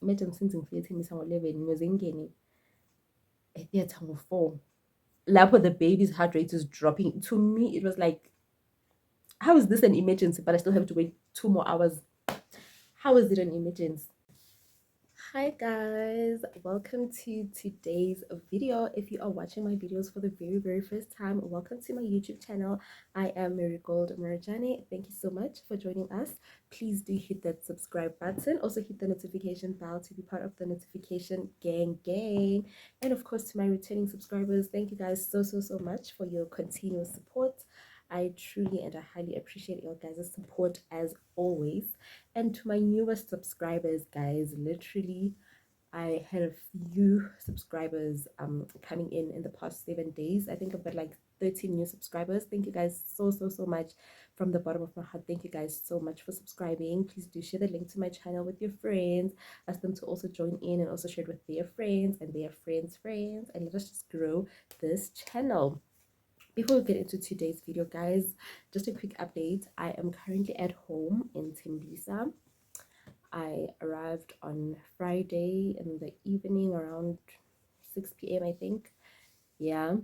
imagine since ngifike ngo-11 ngiyoze ngingene etheatre ngo-4 lapho the baby's heart rate is dropping. To me it was like, how is this an emergency but I still have to wait 2 more hours? How is it an emergency? Hi guys, welcome to today's video. If you are watching my videos for the very first time, welcome to my YouTube channel. I am Marigold Marajani. Thank you so much for joining us. Please do hit that subscribe button, also hit the notification bell to be part of the notification gang, and of course to my returning subscribers, thank you guys so much for your continuous support. I truly and I highly appreciate your guys' support as always. And to my newest subscribers, guys, literally I had a few subscribers coming in the past 7 days. I think I've got like 13 new subscribers. Thank you guys so much from the bottom of my heart. Thank you guys so much for subscribing. Please do share the link to my channel with your friends, ask them to also join in and also share it with their friends and their friends, and let us just grow this channel. Before we get into today's video, guys, just a quick update. I am currently at home in Tembisa. I arrived on Friday in the evening around 6 p.m. I think. Yeah.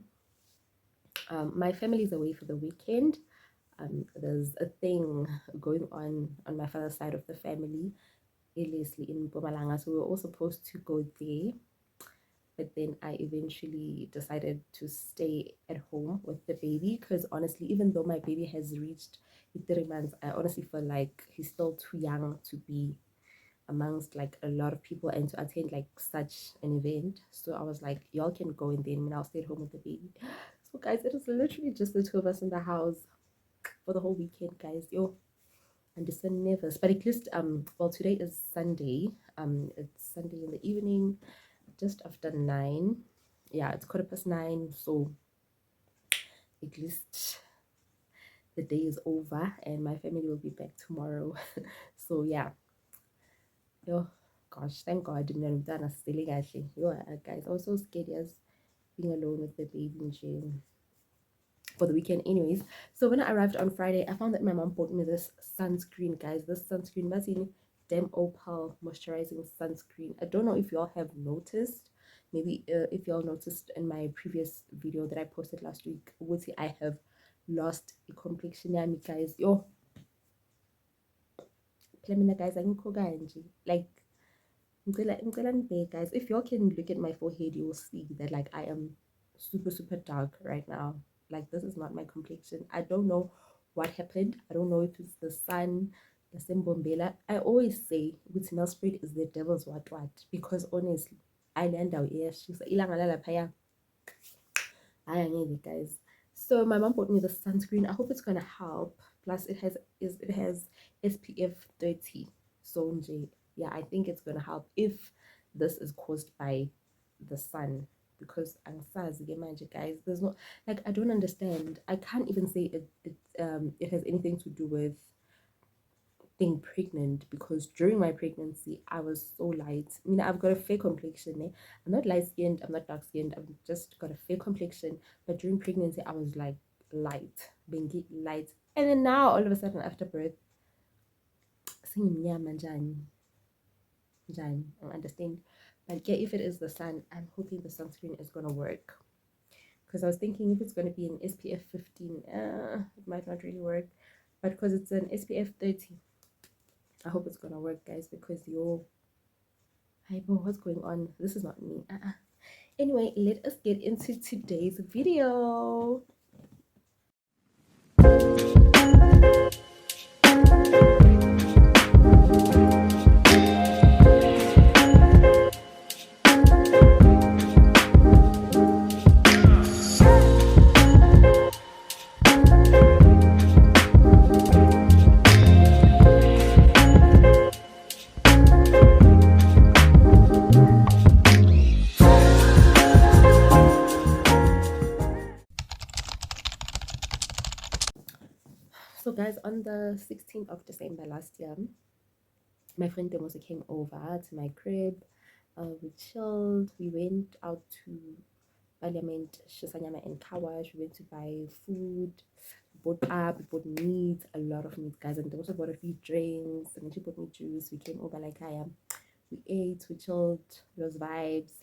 My family is away for the weekend. There's a thing going on my father's side of the family, obviously in Mpumalanga, so we were all supposed to go there. But then I eventually decided to stay at home with the baby because honestly, even though my baby has reached 3 months, I honestly feel like he's still too young to be amongst like a lot of people and to attend like such an event. So I was like, y'all can go and then I'll stay at home with the baby. So guys, it was literally just the 2 of us in the house for the whole weekend, guys. Yo, I'm just so nervous. But at least well, today is Sunday. It's Sunday in the evening, just after 9. Yeah, it's 9:15, so at least the day is over and my family will be back tomorrow. So yeah, yo, gosh, thank God I didn't done as silly actually. Yo, guys, I was so scared as being alone with the baby in jail for the weekend. Anyways, so when I arrived on Friday, I found that my mom bought me this sunscreen, guys. This sunscreen, Mazini Dem Opal moisturizing sunscreen. I don't know if y'all have noticed. Maybe if y'all noticed in my previous video that I posted last week, I have lost a complexion, guys. Yo, guys, like guys, if y'all can look at my forehead, you will see that like I am super dark right now. Like this is not my complexion. I don't know what happened. I don't know if it's the sun, the sembombela. I always say with nail spread is the devil's what because honestly I land out here. She's like, guys. So my mom bought me the sunscreen. I hope it's gonna help. Plus it has SPF 30. So yeah, I think it's gonna help if this is caused by the sun, because guys, there's no, like, I don't understand. I can't even say it has anything to do with being pregnant, because during my pregnancy I was so light. I mean, I've got a fair complexion, eh? I'm not light skinned, I'm not dark skinned, I've just got a fair complexion. But during pregnancy I was like light, being light, and then now all of a sudden after birth I understand. But yeah, if it is the sun, I'm hoping the sunscreen is gonna work, because I was thinking if it's gonna be an SPF 15, it might not really work. But because it's an SPF 30, I hope it's gonna work, guys, because what's going on? This is not me. Anyway, let us get into today's video. So guys, on the 16th of December last year, my friend Demosa came over to my crib. We chilled. We went out to Parliament, Shisanyama and Kawash. We went to buy food. We bought meat, a lot of meat, guys. And Demosa bought a few drinks. And she bought me juice. We came over like I am. We ate, we chilled, it was vibes.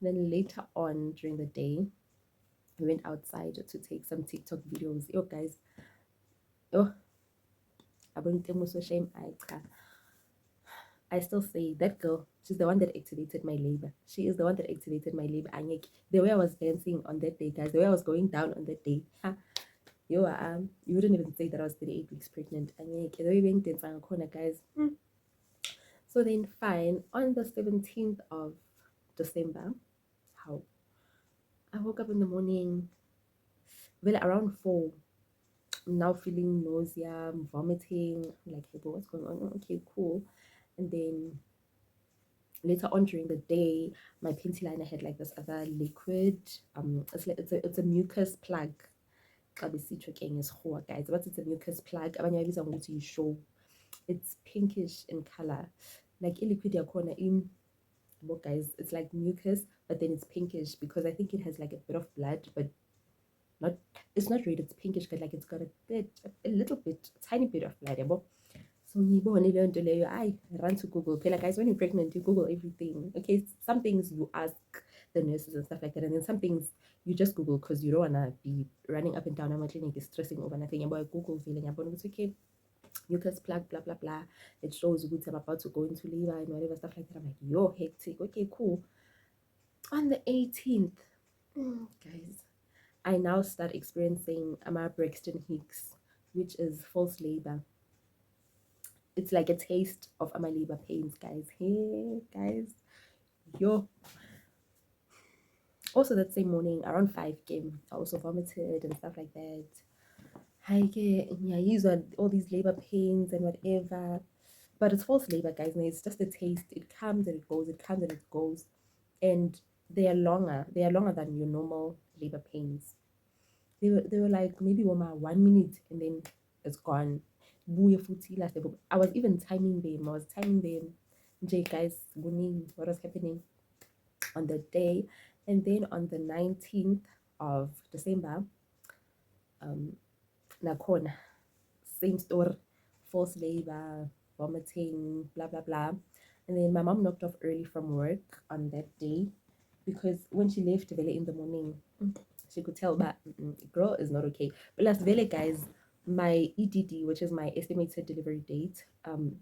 Then later on during the day, we went outside to take some TikTok videos. Yo, guys, oh, I wouldn't so shame. I still say that girl, she's the one that activated my labor. She is the one that activated my labor. The way I was dancing on that day, guys, the way I was going down on that day, you wouldn't even say that I was 38 weeks pregnant. The way we went dancing corner, guys. So then, fine, on the 17th of December, how I woke up in the morning, well, around 4. I'm now feeling nausea, vomiting. I'm like, hey, but what's going on? Okay, cool. And then later on during the day, my panty liner had like this other liquid. It's a mucus plug. Guys, but it's a mucus plug. You show it's pinkish in color. Like liquid corner in book, guys, it's like mucus, but then it's pinkish because I think it has like a bit of blood, but not it's not red, it's pinkish, but like it's got a little bit, a tiny bit of blood. So I run to Google. Like, guys, when you're pregnant, you Google everything. Okay, some things you ask the nurses and stuff like that, and then some things you just Google because you don't wanna be running up and down a clinic stressing over nothing. About Google feeling about it's okay. Mucus plug, blah blah blah. It shows good I'm about to go into labor and whatever stuff like that. I'm like, yo, hectic. Okay, cool. On the 18th, guys, I now start experiencing Braxton Hicks, which is false labor. It's like a taste of labor pains, guys. Hey, guys, yo. Also, that same morning, around 5 came, I also vomited and stuff like that. I get, yeah, use all these labor pains and whatever. But it's false labor, guys, and it's just a taste. It comes and it goes, it comes and it goes. And they are longer. They are longer than your normal labor pains. They were like maybe 1 minute and then it's gone. I was even timing them. Jay, guys, what was happening on the day. And then on the 19th of December, Nakona, same story, false labor, vomiting, blah blah blah. And then my mom knocked off early from work on that day because when she left Vele in the morning, she could tell that girl is not okay. But last Vele, guys, my EDD, which is my estimated delivery date,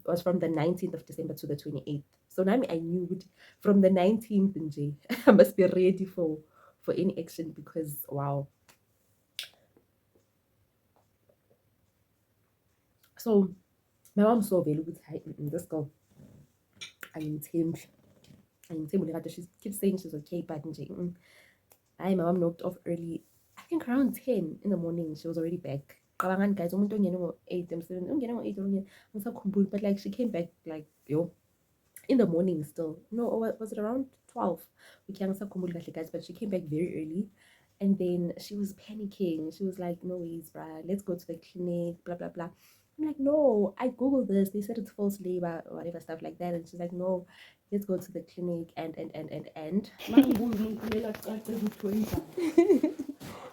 was from the 19th of December to the 28th. So now I knew from the 19th, I must be ready for any action because wow. So my mom saw Vele with this girl. I'm Tim. She keeps saying she's okay, but my mom knocked off early. I think around 10 in the morning. She was already back. Guys, 8, but like she came back like yo in the morning still. No, was it around 12? We can't guys, but she came back very early. And then she was panicking. She was like, no ways, bruh. Let's go to the clinic, blah, blah, blah. I'm like, no, I Googled this. They said it's false labor or whatever, stuff like that. And she's like, no, let's go to the clinic and.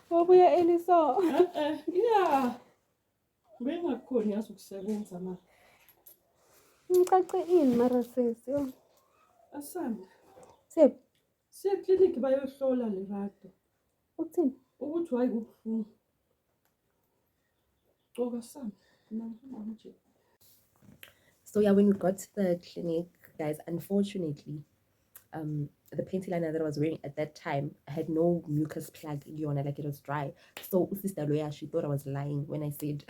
Wabuya Elisa. Yeah. Bengakhoni yazi ukusebenza mara. Ngicace ini mara sesi yo. Asanda. Sep. Siya clinic bayohlola le rato. Uthini? Ukuthi wayi kubuhlungu. Coka sanda. Nangihamba nje. So yeah, when we got to the clinic, guys, unfortunately, the panty liner that I was wearing at that time had no mucus plug in it, like it was dry. So Sister Loya, she thought I was lying when I said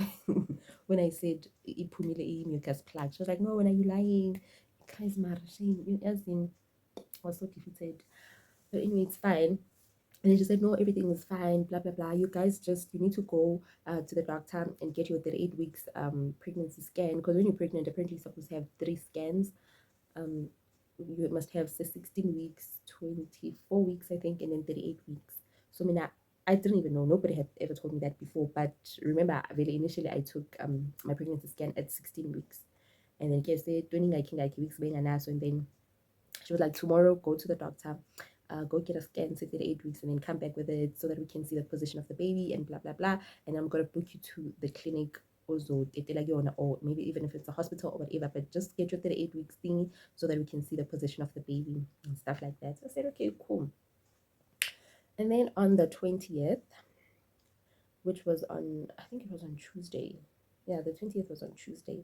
ipumile mucus plug. She was like, no, when are you lying? Guys, as in I was so defeated. But anyway, it's fine. And then she said, no, everything is fine, blah, blah, blah. You guys you need to go to the doctor and get your 38 weeks pregnancy scan. Because when you're pregnant, apparently you're supposed to have 3 scans. You must have 16 weeks, 24 weeks, I think, and then 38 weeks. So, I didn't even know. Nobody had ever told me that before. But remember, initially, I took my pregnancy scan at 16 weeks. And then, guess they 20 weeks being an ass. And then she was like, tomorrow, go to the doctor. Go get a scan, 68 weeks, and then come back with it so that we can see the position of the baby and blah blah blah. And I'm gonna book you to the clinic or maybe even if it's a hospital or whatever, but just get your 38 weeks thingy so that we can see the position of the baby and stuff like that. So I said, okay, cool. And then on the 20th, which was on, I think it was on Tuesday. Yeah, the 20th was on Tuesday.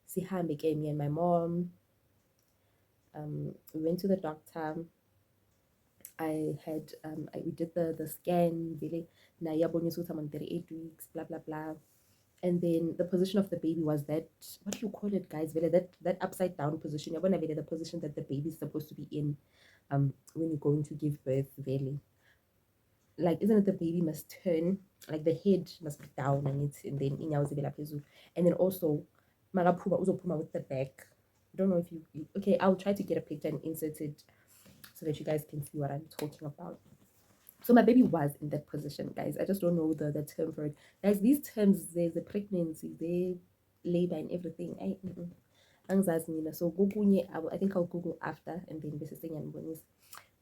Sihambe came, me and my mom. We went to the doctor. We did the scan, really. Now, I'm on 38 weeks, blah, blah, blah. And then the position of the baby was that, what do you call it, guys? Really, that upside down position. You're going to be the position that the baby is supposed to be in when you're going to give birth, really. Like, isn't it the baby must turn, like the head must be down and then and then also uzopuma with the back. I don't know if you okay, I'll try to get a picture and insert it so that you guys can see what I'm talking about. So my baby was in that position, guys. I just don't know the term for it. Guys, these terms, there's a pregnancy, they labor and everything. So I think I'll Google after and then this is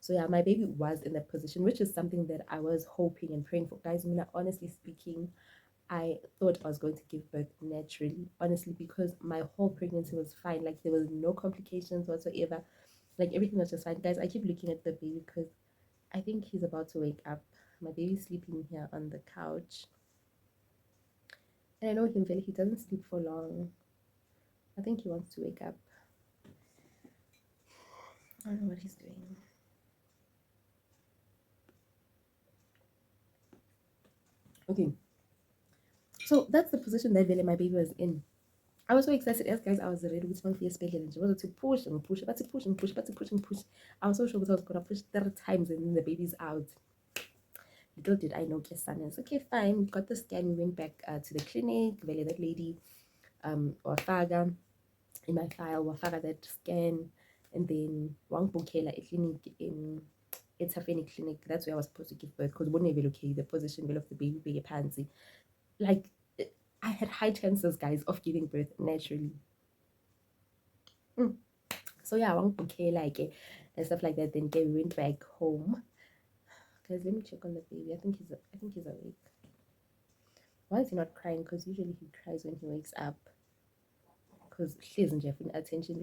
so yeah, my baby was in that position, which is something that I was hoping and praying for. Guys, honestly speaking, I thought I was going to give birth naturally, honestly, because my whole pregnancy was fine. Like there was no complications whatsoever. Like everything was just fine. Guys, I keep looking at the baby because I think he's about to wake up. My baby's sleeping here on the couch. And I know him very, he doesn't sleep for long. I think he wants to wake up. I don't know what he's doing. Okay. So that's the position that really my baby was in. I was so excited. Yes, guys, I was ready with one face spelling and she wanted to push and push, but to push and push, but to push and push. I was so sure that I was gonna push 30 times and then the baby's out. Little did I know Kesana. Okay, fine. We got the scan. We went back to the clinic. Really, that lady, Wafaga, in my file, Wafaga that scan, and then Wang Bukela a clinic in it's a clinic. That's where I was supposed to give birth because wouldn't even okay the position of the baby be a pansy. Like I had high chances, guys, of giving birth naturally. So yeah, Wang Bukela and stuff like that. Then we went back home. Guys, let me check on the baby. I think he's awake. Why is he not crying? Because usually he cries when he wakes up. Because she isn't having attention.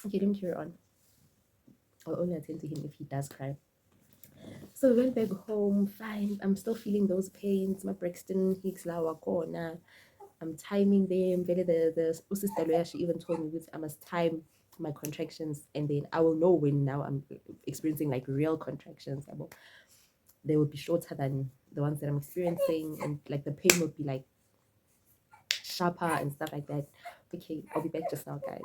Okay, let me turn on. I'll only attend to him if he does cry. So we went back home, fine. I'm still feeling those pains. My Brixton Hicks Lawa corner. I'm timing them. The sister lawyer, she even told me I must time my contractions and then I will know when now I'm experiencing like real contractions. They would be shorter than the ones that I'm experiencing and like the pain would be like sharper and stuff like that. Okay, I'll be back just now, guys.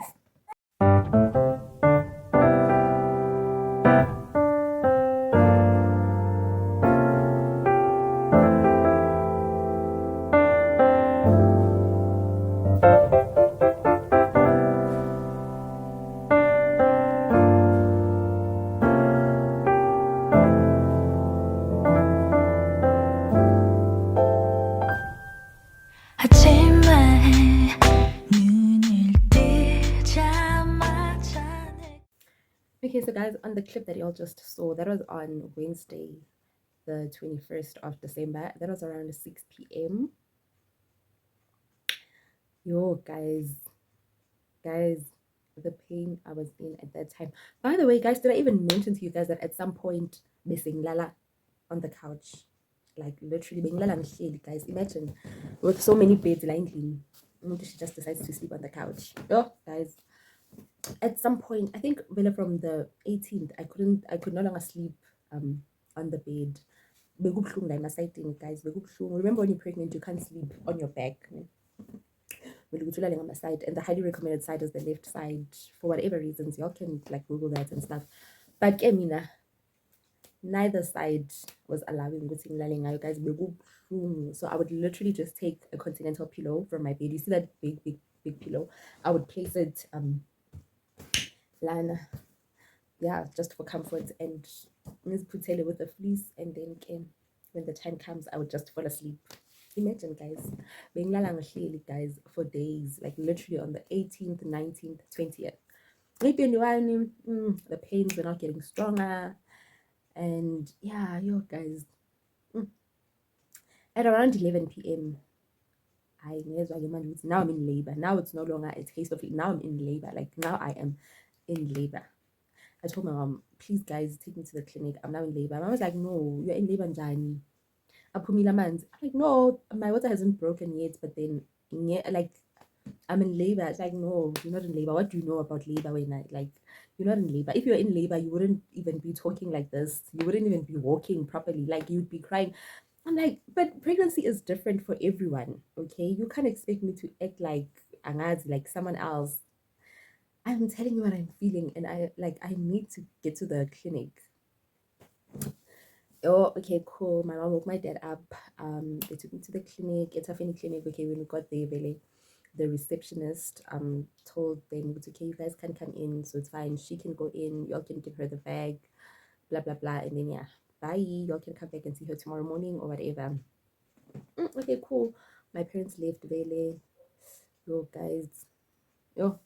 Okay, so guys, on the clip that y'all just saw, that was on Wednesday, the 21st of December. That was around 6 p.m. Yo, guys, the pain I was in at that time. By the way, guys, did I even mention to you guys that at some point, missing Lala on the couch? Like literally being Lala and guys. Imagine with so many beds lying she just decides to sleep on the couch. Oh, guys. At some point, I think really from the 18th, I could no longer sleep on the bed. Guys. Remember when you're pregnant, you can't sleep on your back. On my side, and the highly recommended side is the left side for whatever reasons. Y'all can like Google that and stuff. But Emina, neither side was allowing you guys. So I would literally just take a continental pillow from my bed. You see that big pillow? I would place it Lana, yeah, just for comfort, and Miss Putele with the fleece, and then when the time comes, I would just fall asleep. Imagine, guys, being guys for days, like literally on the 18th, 19th, 20th. The pains were not getting stronger. And yeah, yo guys, at around 11 p.m. Now I'm in labor. Now it's no longer a taste of it. Now I'm in labor. Like now I am in labor. I told my mom, please guys, take me to the clinic. I'm now in labor. My mom was like, no, you're in labor, Njani. Apumila mans. I'm like, no, my water hasn't broken yet, but then yeah, like I'm in labor. It's like, no, you're not in labor. What do you know about labor when I like you're not in labor? If you're in labor, you wouldn't even be talking like this. You wouldn't even be walking properly. Like you'd be crying. I'm like, but pregnancy is different for everyone. Okay. You can't expect me to act like angazi, like someone else. I'm telling you what I'm feeling, and I need to get to the clinic. Oh, okay, cool. My mom woke my dad up. They took me to the clinic. It's a funny clinic. Okay, when we got there, really, the receptionist told them it's okay, you guys can come in, so it's fine. She can go in. Y'all can give her the bag, blah blah blah, and then yeah, bye. Y'all can come back and see her tomorrow morning or whatever. Okay, cool. My parents left. Really, yo guys, yo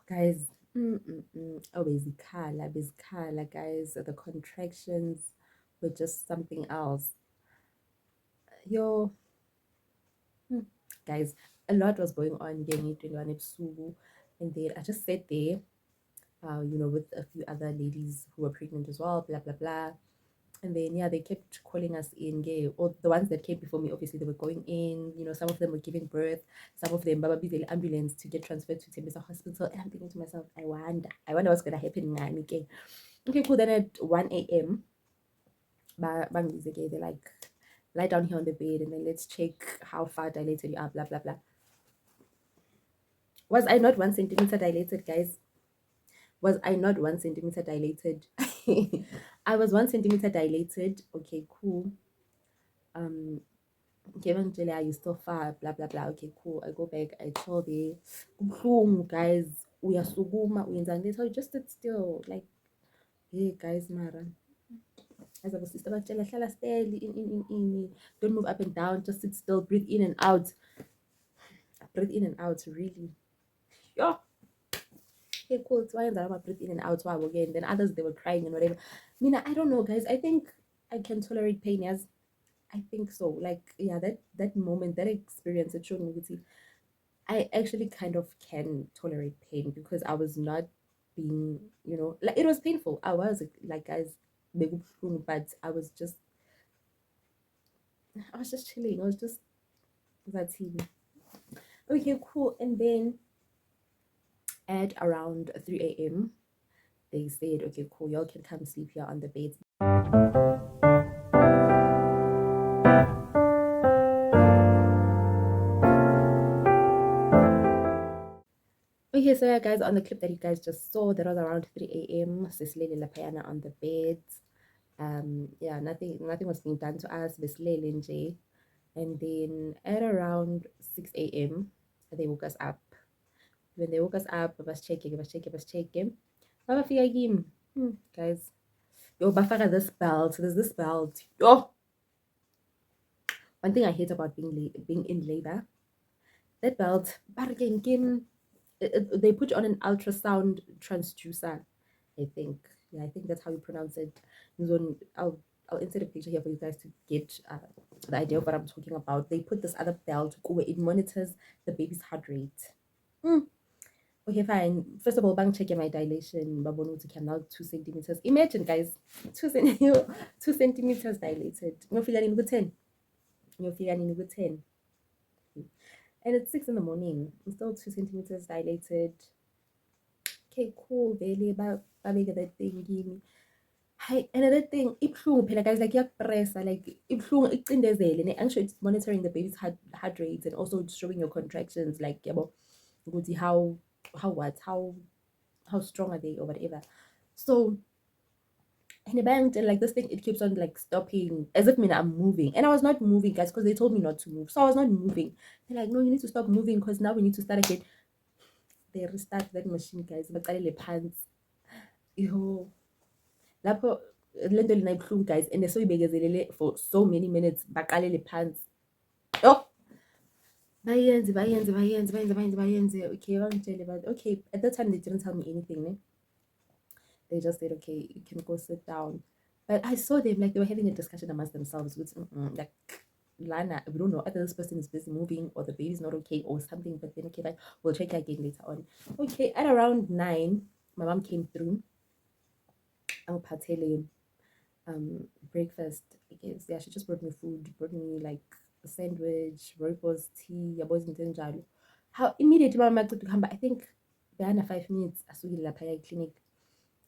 guys. Oh, bezikhala, guys. The contractions were just something else. Yo, guys, a lot was going on getting 21 ebusuku, and then I just sat there, with a few other ladies who were pregnant as well, blah blah blah. And then yeah, they kept calling us in, gay, or the ones that came before me, obviously they were going in, some of them were giving birth, some of them baba the ambulance to get transferred to Tembisa Hospital. And I'm thinking to myself, I wonder what's gonna happen now. Okay, cool. Then at 1 a.m. They're like, lie down here on the bed and then let's check how far dilated you are, blah blah blah. Was I not 1 centimeter dilated, guys? Was I not 1 centimeter dilated? I was 1 centimeter dilated. Okay, cool. Kevin Jelly, are you still far? Blah blah blah. Okay, cool. I go back. I tell the guys, we are suguma, we in they just sit still. Like, hey guys, Mara. As I was sister, in. Don't move up and down, just sit still, breathe in and out. Breathe in and out, really. Yeah. Okay, cool. It's why I'm breathe in and out while again. Then others they were crying and whatever. Mina, I don't know, guys. I think I can tolerate pain, yes. I think so. Like, yeah, that moment, that experience, it showed me that I actually kind of can tolerate pain because I was not being, like it was painful. I was like, guys, but I was just chilling. I was just that team. Okay, cool. And then at around 3 a.m., they said, okay, cool, y'all can come sleep here on the beds. Okay, so yeah, guys, on the clip that you guys just saw, that was around 3 a.m. Sislele Lapayana on the beds. Yeah, nothing was being done to us, Bislele nje. And then at around 6 a.m., they woke us up. When they woke us up, I was checking. Baba fika kimi. Guys, yo, bafaka this belt. There's this belt. Yo, one thing I hate about being in labor, that belt, they put you on an ultrasound transducer, I think. Yeah, I think that's how you pronounce it. I'll insert a picture here for you guys to get the idea of what I'm talking about. They put this other belt where it monitors the baby's heart rate. Okay, fine. First of all, bang check my dilation. Babonu to now 2 centimeters. Imagine, guys, 2 centimeters dilated. You're feeling good 10. You're feeling good 10. And it's 6 in the morning. I'm still 2 centimeters dilated. Okay, cool. Vele babeka that thing kimi. Hi, another thing, ibuhlungu phela guys, like iyakupressa, like ibuhlungu icindezele, and actually it's monitoring the baby's heart rates and also it's showing your contractions, like yabo, ukuthi how strong are they or whatever. So and the bank like this thing, it keeps on like stopping as if I'm moving, and I was not moving, guys, because they told me not to move, so I was not moving. They're like, no, you need to stop moving because now we need to start again. They restart that machine, guys. Baqalele phansi. Yo, lapho le nto lena ibuhlungu, guys, and soyibekezelele for so many minutes. Baqalele phansi. Oh, bayenze. Okay, bangitshele, but okay, at that time they didn't tell me anything, ne? They just said, okay, you can go sit down. But I saw them like they were having a discussion amongst themselves with like Lana, we don't know either this person is busy moving or the baby's not okay or something, but then okay, like we'll check again later on. Okay, at around 9, my mom came through. I'm patele breakfast. I guess yeah, she just brought me food, brought me like a sandwich, rooibos tea, yabo izinto enjalo. How immediately my mama to come back, I think behana 5 minutes asukile lapha clinic.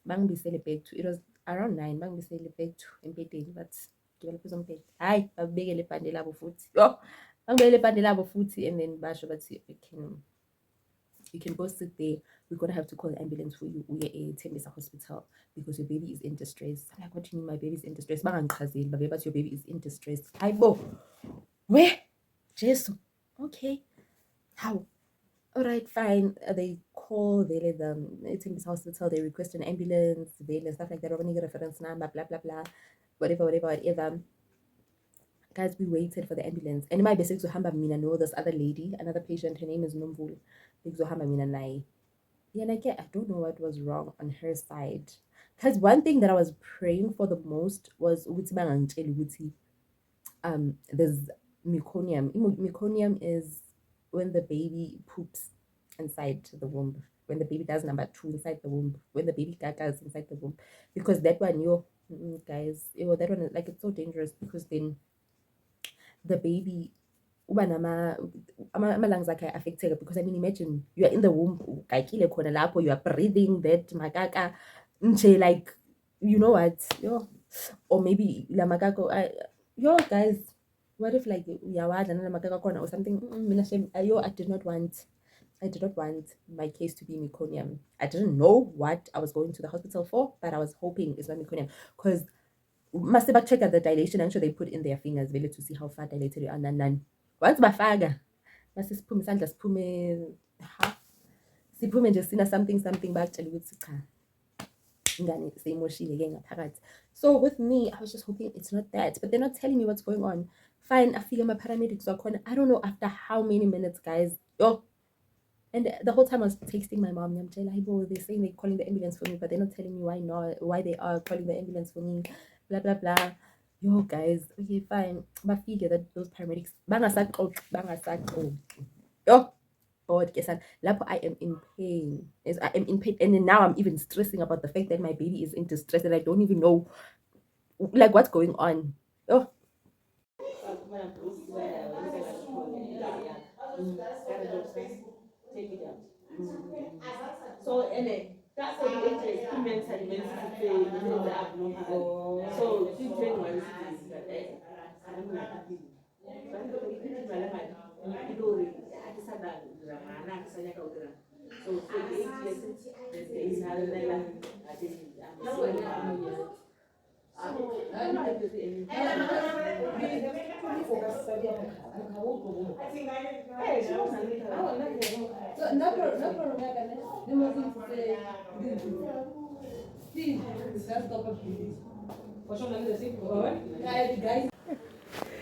Bangibisele back to, it was around 9, bangibisele back to empedeni, but ngibala phezu kombhede. Hayi, babekele ibhande labo futhi. Yo, bangibekele ibhande labo futhi, and then basho bathi you can go sit there. We're gonna have to call the ambulance for you. We're a Tembisa hospital because your baby is in distress. I'm like, what do you mean my baby is in distress? But your baby is in distress. I go, where? Jesus. Okay. How? All right, fine. They call, they let them Tembisa hospital, they request an ambulance, they stuff like that, or any reference number, blah blah blah. Whatever. Guys, we waited for the ambulance. And my basic Zohamba Mina know this other lady, another patient, her name is Numbul. Big Zohamba Mina Nai. Yeah, and I don't know what was wrong on her side. Because one thing that I was praying for the most was there's meconium. Meconium is when the baby poops inside the womb. When the baby does number 2 inside the womb. When the baby gagas inside the womb. Because that one, guys, that one, like, it's so dangerous because then the baby uba ama-lungs akhe affected because I mean imagine you are in the womb ukakile khona lapho you are breathing that makaka nje like you know what or maybe la makako guys what if like uyawadla nala makaka khona or something mina I did not want my case to be meconium. I didn't know what I was going to the hospital for, but I was hoping it's not meconium because must check at the dilation. I'm sure they put in their fingers really to see how far dilated you are. None. Once bafaka, mase siphume isandla siphume nje sina something bakutshela ukuthi cha ingane seyimoshile ke ngaphakathi. So with me, I was just hoping it's not that, but they're not telling me what's going on. Fine, afika ama-paramedics wakhona. I don't know after how many minutes, guys. And the whole time I was texting my mom. They're saying they're calling the ambulance for me, but they're not telling me why they are calling the ambulance for me. Blah blah blah. Yo guys, okay, fine. But figure that those paramedics yo God, lapo I am in pain. Yes, I am in pain, and then now I'm even stressing about the fact that my baby is in distress and I don't even know like what's going on. Oh. Take it out. So that's what the age is mentally when it's abnormal. So she's doing one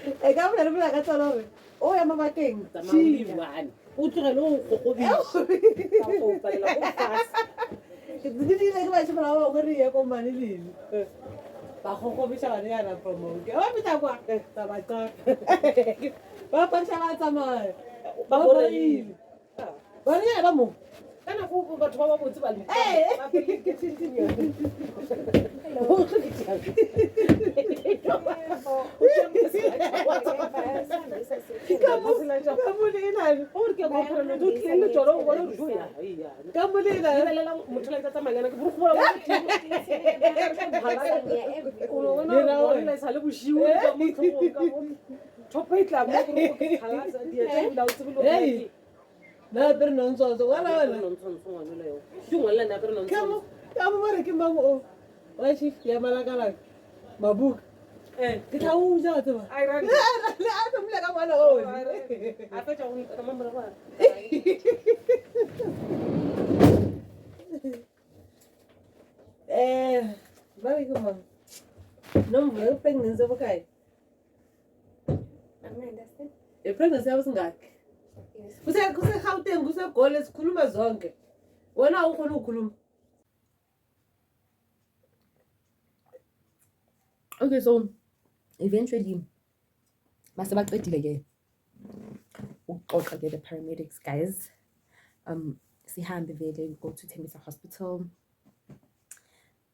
e ka bona re ka tsala hore o ya mabakeng tsamauliwane o tlogele o gogobisa ke ba tshwana ba go re ye ko mane lene ba gogobisa bana yana promote ba bitsa kwa taba tsa ba pantsha ba tsamaya ba borile ba re ba mo kana go batho ba ba botse ba le ba ke tsintsinya o ke tshaka Mabuk. Ke tla o ja tseba. Ai ra. A tlo mla ka bona o. A fetsa go ka mamela ba. Ba re go mang. No mo pregnancy ba kai. Understand? Pregnancy yawo singakhi? Kuse Gauteng kuse Goli sikhuluma zonke. Wena awukhona ukukhuluma. Okay, so eventually mase baqedile ke ukuxoxa ke the paramedics guys. Sihambe vele, we go to Tembisa Hospital.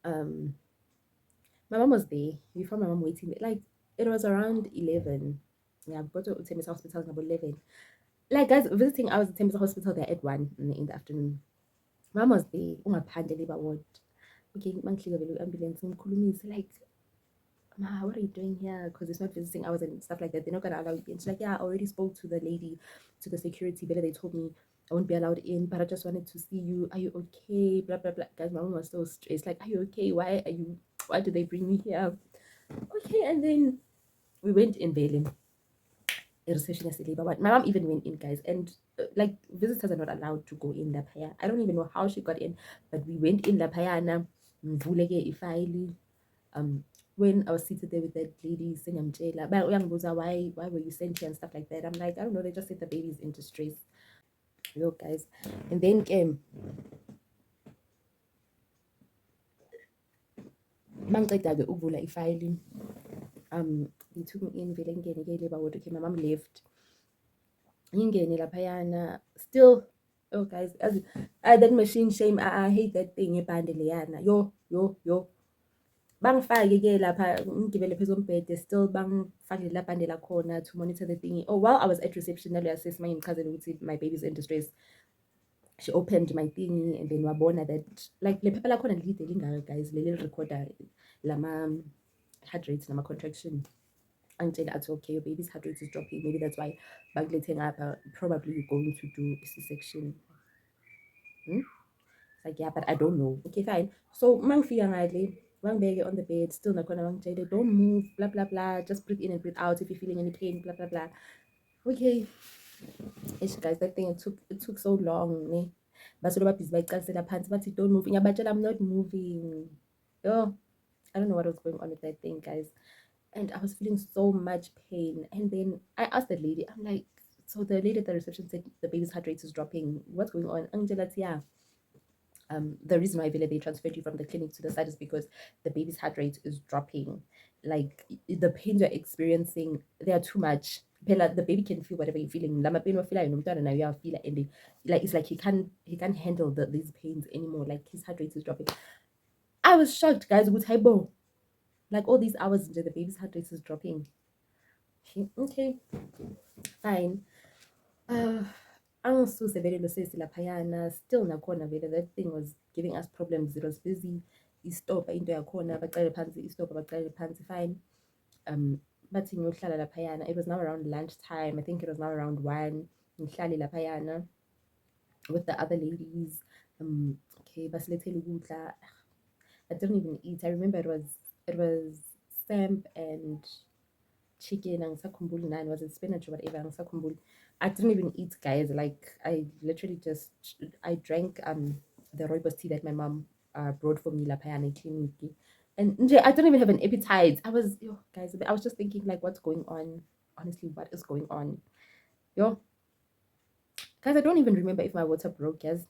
My mom was there. We found my mom waiting. Like it was around 11. Yeah, we got to Tembisa Hospital about 11. Like guys visiting, I was at Tembisa Hospital there at 1 in the afternoon. Mom was there. Ungaphandle labor ward. Okay, mangihlika vele ambulance ngimkhulumise like, Ma, what are you doing here? Because it's not visiting hours and stuff like that. They're not gonna allow you in. She's like, yeah, I already spoke to the lady, to the security. But they told me I won't be allowed in. But I just wanted to see you. Are you okay? Blah blah blah. Guys, my mom was so stressed. Like, are you okay? Why are you? Why did they bring me here? Okay, and then we went in Valen. A receptionist labor. But my mom even went in, guys, and like visitors are not allowed to go in La Paya. I don't even know how she got in, but we went in La Payana. Mvuleke ifile. When I was seated there with that lady, Senyamjela, why were you sent here and stuff like that? I'm like, I don't know, they just said the baby's in distress. Look, guys. And then came mangiceda-ke ukuvula ifile. They took me in vele ngene ke labor ward. Okay, my mom left. Ngingene laphayana. Still, oh guys, as that machine shame, I hate that thing ebhande leyana. Yo. Bangifake ke lapha ngigibele phezu kombhede, still bangifake la bhande lakhona to monitor the thingy. Oh, while I was at reception naloya sis mangichazela ukuthi my baby's in distress, she opened my thingy and then wabona that like le phepha lakhona lide lingaka guys, leli recorder lama heart rate nama contraction. Angitshela athi okay, your baby's heart rate is dropping, maybe that's why bakulethe ngapha, probably you're going to do a C-section. Like, yeah, but I don't know. Okay, fine. So mangifika ngale, bangibeke on the bed, still nakhona bangitshele, don't move, blah blah blah, just breathe in and breathe out if you're feeling any pain, blah blah blah. Okay, ish guys, that thing it took so long, ne? Basuke babhizi bayicalisela phansi bathi don't move. Ngiyabatshela I'm not moving. Yo, I don't know what was going on with that thing, guys. And I was feeling so much pain. And then I asked the lady, I'm like, so the lady at the reception said the baby's heart rate is dropping. What's going on? Angela, yeah. The reason why they transferred you from the clinic to the side is because the baby's heart rate is dropping. Like the pains you're experiencing, they are too much. The baby can feel whatever you're feeling. Lama pain feel and like it's like he can't handle these pains anymore. Like his heart rate is dropping. I was shocked, guys. With hypo, like all these hours into the baby's heart rate is dropping. Okay, fine. Angisuse vele lo sesi laphayana, still nakhona vele that thing was giving us problems. It was busy. Istopha into yakhona, bacale phansi istopha, bacale phansi, fine. Bathi ngiyohlala laphayana. It was now around lunchtime. I think it was now around 1. Ngihlale laphayana with the other ladies. Okay, basilethele ukudla. I didn't even eat. I remember it was Sam and chicken and angisakhumbuli nani, was it spinach or whatever, angisakhumbuli. I didn't even eat, guys. Like I literally just I drank the rooibos tea that my mom brought for me laphayana clinic. And I don't even have an appetite. Guys, I was just thinking like what's going on? Honestly, what is going on? Yo, guys, I don't even remember if my water broke, guys.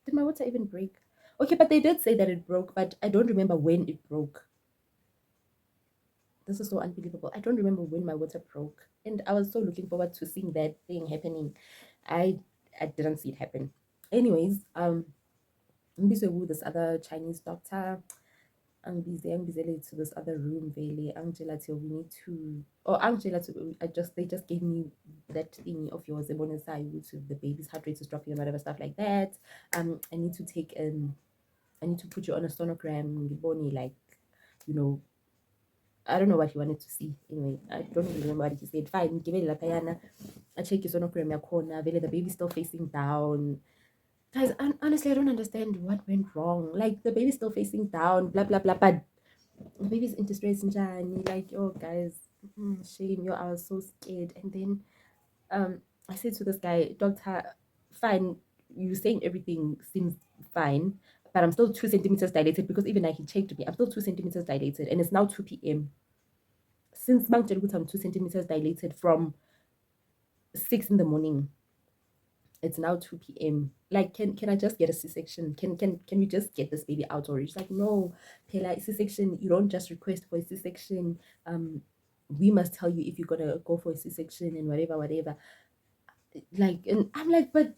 Did my water even break? Okay, but they did say that it broke, but I don't remember when it broke. This is so unbelievable. I don't remember when my water broke, and I was so looking forward to seeing that thing happening. I didn't see it happen. Anyways, Mbisewu, this other Chinese doctor, angibizele to this other room, Vele, Angela, till we need to, or Angela, to, they just gave me that thing of yours, to the baby's heart rate is dropping and whatever stuff like that. I need to I need to put you on a sonogram, like, you know, I don't know what he wanted to see. Anyway, I don't even remember what he said. Fine, give it lapayana. I check your sonogram corner. The baby's still facing down. Guys, honestly, I don't understand what went wrong. Like the baby's still facing down, blah blah blah. But the baby's in distress and Johnny. Like, oh guys, shame. Yo, I was so scared. And then I said to this guy, Doctor, fine, you saying everything seems fine, but I'm still 2 centimeters dilated, because even like he checked me, I'm still 2 centimeters dilated, and it's now 2 p.m. Since Bang I'm 2 centimeters dilated from 6 in the morning. It's now 2 p.m. Like, can I just get a C-section? Can we just get this baby out? Or she's like, no, Pela, C-section, you don't just request for a C-section. We must tell you if you're gonna go for a C-section and whatever. Like, and I'm like, but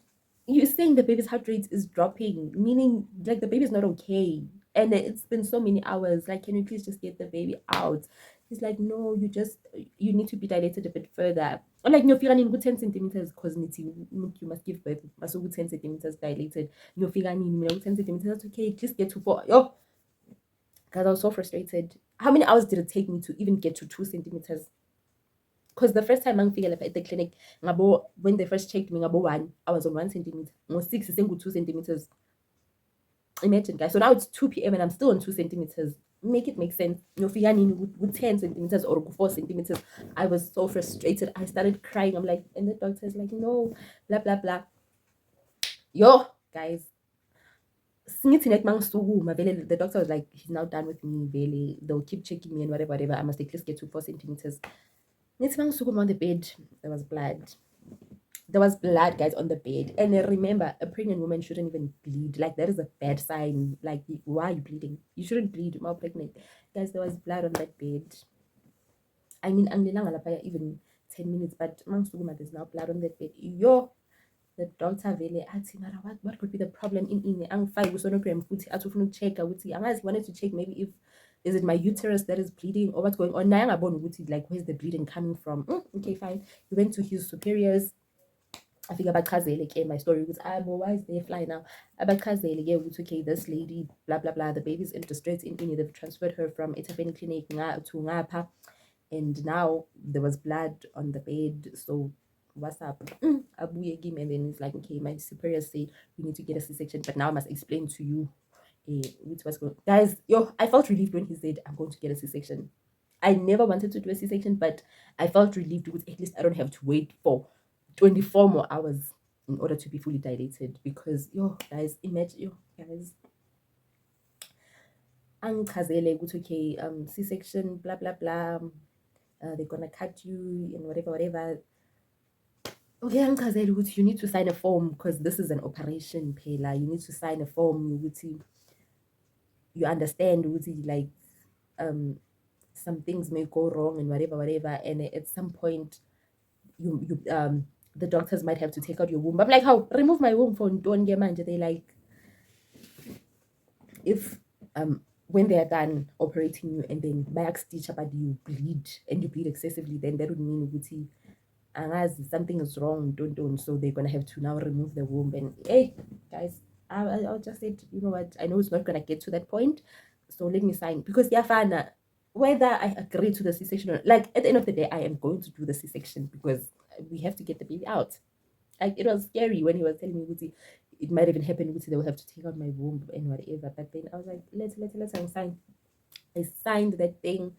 you're saying the baby's heart rate is dropping, meaning like the baby's not okay. And it's been so many hours. Like, can you please just get the baby out? He's like, no, you need to be dilated a bit further. Or like, no, if you're in 10 centimeters, because you must give birth, must 10 centimeters dilated. No, if you're in 10 centimeters, that's okay. Just get to 4. Oh, because I was so frustrated. How many hours did it take me to even get to 2 centimeters? Because the first time I figured at the clinic, when they first checked me, I was on 1 centimeter. No, 6 is 2 centimeters. Imagine, guys. So now it's 2 p.m. and I'm still on 2 centimeters. Make it make sense. No, with 10 centimeters or 4 centimeters. I was so frustrated. I started crying. I'm like, and the doctor's like, no, blah, blah, blah. Yo, guys. The doctor was like, he's now done with me. Really, they'll keep checking me and whatever. I must at least get to 4 centimeters. On the bed, there was blood. There was blood, guys, on the bed. And remember, a pregnant woman shouldn't even bleed. Like, that is a bad sign. Like, why are you bleeding? You shouldn't bleed while pregnant. Guys, there was blood on that bed. I mean, even 10 minutes, but there's now blood on that bed. Yo, the doctor vele athi mara what could be the problem in angifaki kusonogram futhi athi ufuna ukucheck ukuthi angazi wanted to check maybe if is it my uterus that is bleeding or what's going on. Naye angaboni ukuthi like where's the bleeding coming from. Okay, fine. He went to his superiors. I think abachazele ke my story ukuthi why is they fly now? Abachazele ke ukuthi okay, this lady blah blah blah, the baby's in distress in India. They've transferred her from Etafeni clinic to Ngapha, and now there was blood on the bed. So what's up? Abuye Gim, and then it's like, okay, my superiors say we need to get a C-section, but now I must explain to you which was going. Guys, yo, I felt relieved when he said I'm going to get a C-section. I never wanted to do a C-section, but I felt relieved because at least I don't have to wait for 24 more hours in order to be fully dilated. Because yo, guys, imagine, yo, guys, angichazele ukuthi okay, C-section, blah blah blah. They're gonna cut you and whatever. Okay, angichazele ukuthi you need to sign a form because this is an operation phela. You need to sign a form ukuthi you understand ukuthi like some things may go wrong and whatever, and at some point you the doctors might have to take out your womb. I'm like, how? Remove my womb for don't get manje. They like, if when they are done operating you and then by stitch about you bleed and you bleed excessively, then that would mean ukuthi angazi something is wrong, don't. So they're gonna have to now remove the womb. And hey, guys, I'll just say, you know what? I know it's not gonna get to that point, so let me sign because yafana. Whether I agree to the C-section or like at the end of the day, I am going to do the C-section because we have to get the baby out. Like, it was scary when he was telling me Wuti, it might even happen Wuti, they will have to take out my womb and whatever. But then I was like, let's sign. I signed that thing.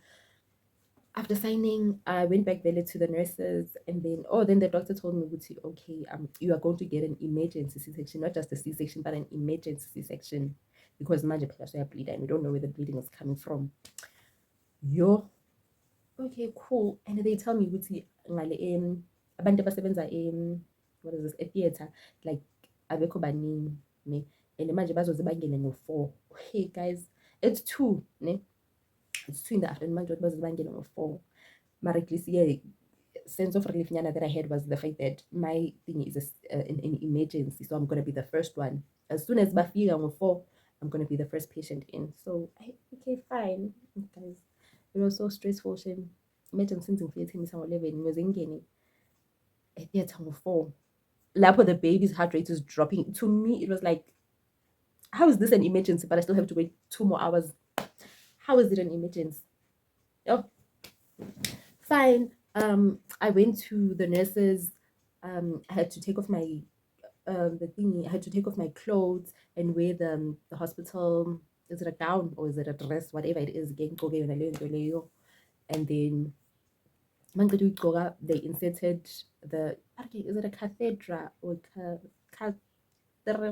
After signing, I went back there to the nurses, and then the doctor told me, Wuti, okay, you are going to get an emergency C-section, not just a C-section, but an emergency C-section because manje phela bleed and we don't know where the bleeding is coming from. Yo, okay, cool. And they tell me ukuthi ngale abantu abasebenza what is this, a theater, like abekho baningi ne, and manje bazoze bangene ngo-4. Hey guys, it's 2 ne, it's 2 in the afternoon, manje bazoze bangene ngo-4. Mara at least yeah, sense of relief nyana that I had was the fact that my thing is an emergency, so I'm gonna be the first one. As soon as bafika ngo-4, I'm gonna be the first patient in. So okay, fine, guys. It was so stressful. Imagine since ngifike ngo-11 ngiyoze ngingene etheatre ngo-4 lapho the baby's heart rate is dropping. To me it was like, how is this an emergency but I still have to wait 2 more hours? How is it an emergency? Oh, fine. I went to the nurses. I had to take off my I had to take off my clothes and wear the hospital, is it a gown or is it a dress, whatever it is, and then they inserted is it a cathedra or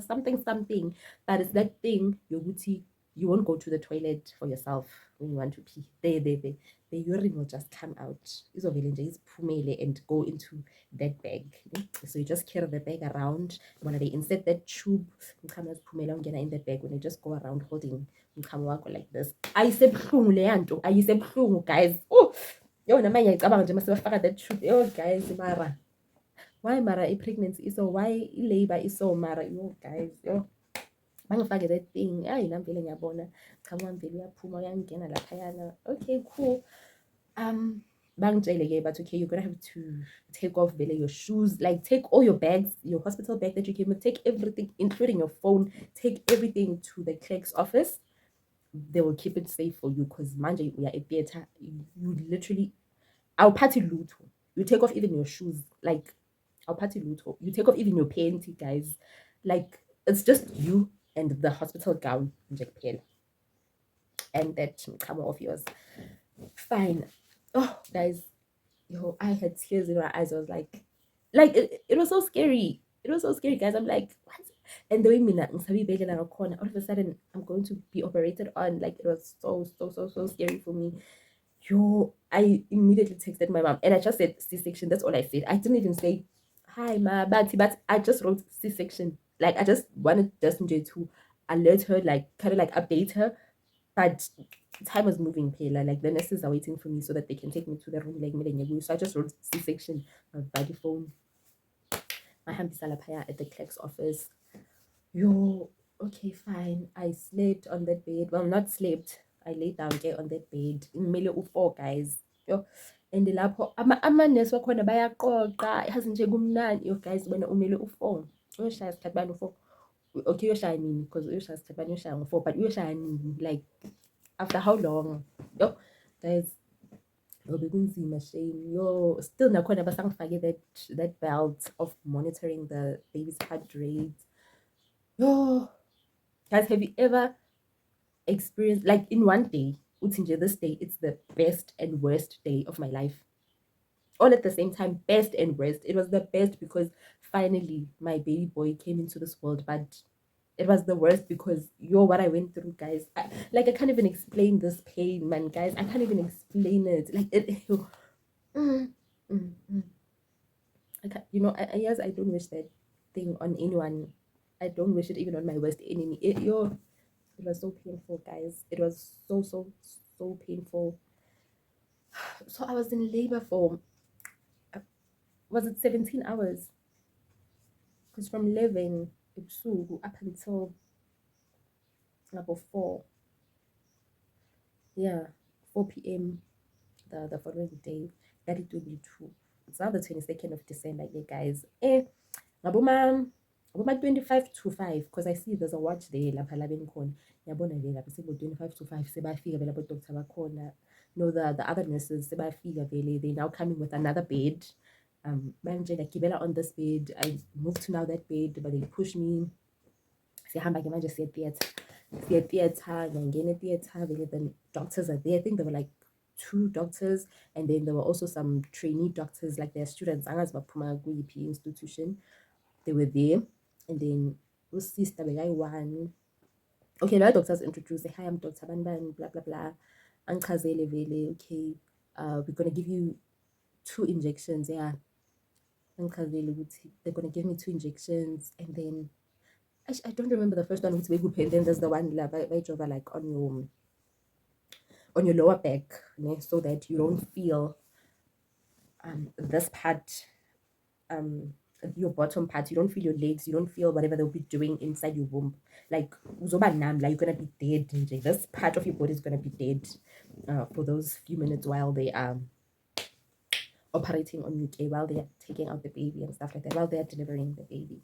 something, but it's that thing yoguthi you won't go to the toilet for yourself when you want to pee. The urine will just come out. Izovele nje iziphumele and go into that bag. So you just carry the bag around. When they insert that tube, umchamo ziphumela ungena in that bag. When they just go around holding umchamo wakho like this. Ayisebuhlungu leya nto. Ayisebuhlungu, guys. Oh, yo namanye ngiyacabanga nje mase bafaka that tube. Yo guys, mara. Why mara i-pregnancy is so, why i-labor is so mara, yo guys, yo bangifake that thing, hayi nami vele ngiyabona cha wami vele uyaphuma uyangena laphayana. Okay, cool. Bangitshele-ke but okay, you're gonna have to take off vele your shoes, like take all your bags, your hospital bag that you came with, take everything including your phone, take everything to the clerk's office. They will keep it safe for you because manje uya e-theatre, you literally awuphathi lutho, you take off even your shoes, like awuphathi lutho, you take off even your panty, guys, like it's just you and the hospital gown nje kuphela and that mchamo of yours. Fine. Oh guys, yo, I had tears in my eyes. I was like it was so scary. It was so scary, guys. I'm like, what? And the way mina ngisabi ibhedlela ngakhona, all of a sudden I'm going to be operated on. Like it was so scary for me. Yo, I immediately texted my mom and I just said C-section. That's all I said. I didn't even say hi ma but I just wrote C-section. Like I just wanted Justin J to alert her, like kind of like update her. But time was moving, Pela. Like the nurses are waiting for me so that they can take me to the room like me. So I just wrote C-section by the phone. I had Salapaya at the clerk's office. Yo, okay, fine. I slept on that bed. Well, not slept. I laid down there on that bed. Ngimele u4, guys. Yo, and lapho amanesi wakhona bayaqoqa yazi nje kumnandi. Yo guys, wena umele u4 uyoshaya isikhathi bani u4. Okay, uyoshaya nini because uyoshaya isikhathi bani uyoshaya ngo4, but uyoshaya nini, like after how long? Yo guys, yo bekunzima shame. Yo still nakhona basangifake that belt of monitoring the baby's heart rate. Yo guys, have you ever experienced like in one day, this day it's the best and worst day of my life all at the same time, best and worst. It was the best because finally my baby boy came into this world, but it was the worst because what I went through, guys. I can't even explain this pain, man, guys. I can't even explain it. Like it. Mm, mm, mm. I can't, yes, I don't wish that thing on anyone. I don't wish it even on my worst enemy. It was so painful, guys. It was so painful. So I was in labor for was it 17 hours? Because from 11 up until about 4, yeah, 4 p.m. the following day, that it will be 2. It's now the 22nd of December, yeah, guys. Ngaboma 25 to 5, because I see there's a watch there lapha labeni khona. Yabona ke lapha sebo 25 to 5 sebafika vele abo doctor bakhona. No, the other nurses sebafika vele, they now coming with another bed. Manje gibela on this bed. I moved to now that bed, but they push me. Sihamba ke manje siya theater, ngangena theater vele, the doctors are there. I think there were like 2 doctors, and then there were also some trainee doctors, like their students angazi baphuma kuyiphi institution. They were there, and then sister bekayi-1. Okay, the doctors introduced, hi, I'm Dr. Banban, blah blah blah. Angichazele vele, okay, we're gonna give you 2 injections, yeah. They're gonna give me 2 injections, and then I don't remember the first one, and then there's the one like on your lower back, so that you don't feel this part, your bottom part, you don't feel your legs, you don't feel whatever they'll be doing inside your womb. Like uzoba numb, like you're gonna be dead. This part of your body is gonna be dead for those few minutes while they are operating on you, while they are taking out the baby and stuff like that, while they are delivering the baby.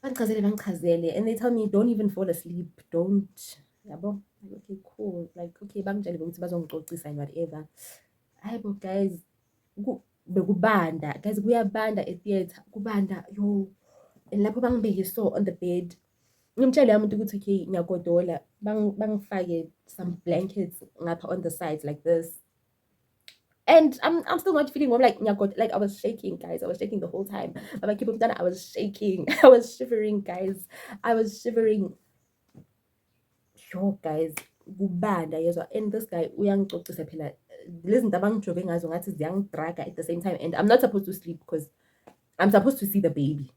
And they tell me don't even fall asleep, don't. Yabo, okay, cool. Like, okay, bangitshele ukuthi bazongixoxisa and whatever. Hayibo guys, bekubanda, guys, kuyabanda e-theatre, kubanda, yo. And lapho bangibeke so on the bed, ngimtshele umuntu ukuthi okay ngiyagodola, bangifake some blankets ngapha on the sides like this. And I'm still not feeling warm, like I was shaking, guys. I was shaking the whole time. I was shaking. I was shivering, guys. I was shivering yo guys, kubanda yezwa. And this guy uyangicocisa phela lezi zinto abangijove ngazo ngathi ziyangidraga at the same time, and I'm not supposed to sleep because I'm supposed to see the baby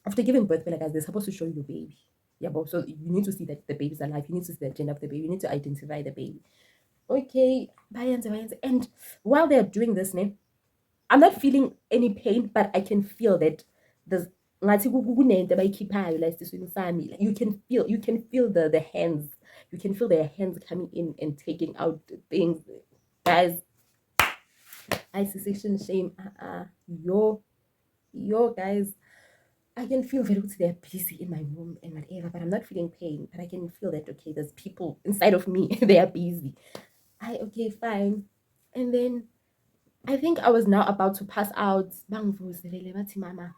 after giving birth. Like, guys, they're supposed to show you your baby. Yeah, but so you need to see that the baby's alive. You need to see the gender of the baby. You need to identify the baby. Okay, bayenze. And while they're doing this, I'm not feeling any pain, but I can feel that there's ngathi kunento abayikhiphayo la esiswini sami. Like, you can feel the hands. You can feel their hands coming in and taking out things. Guys, isolation, shame. Yo, guys. I can feel very good they're busy in my room and whatever, but I'm not feeling pain. But I can feel that, okay, there's people inside of me. They are busy. Okay, fine. And then I think I was now about to pass out. Bangivuzele bathi, Mama,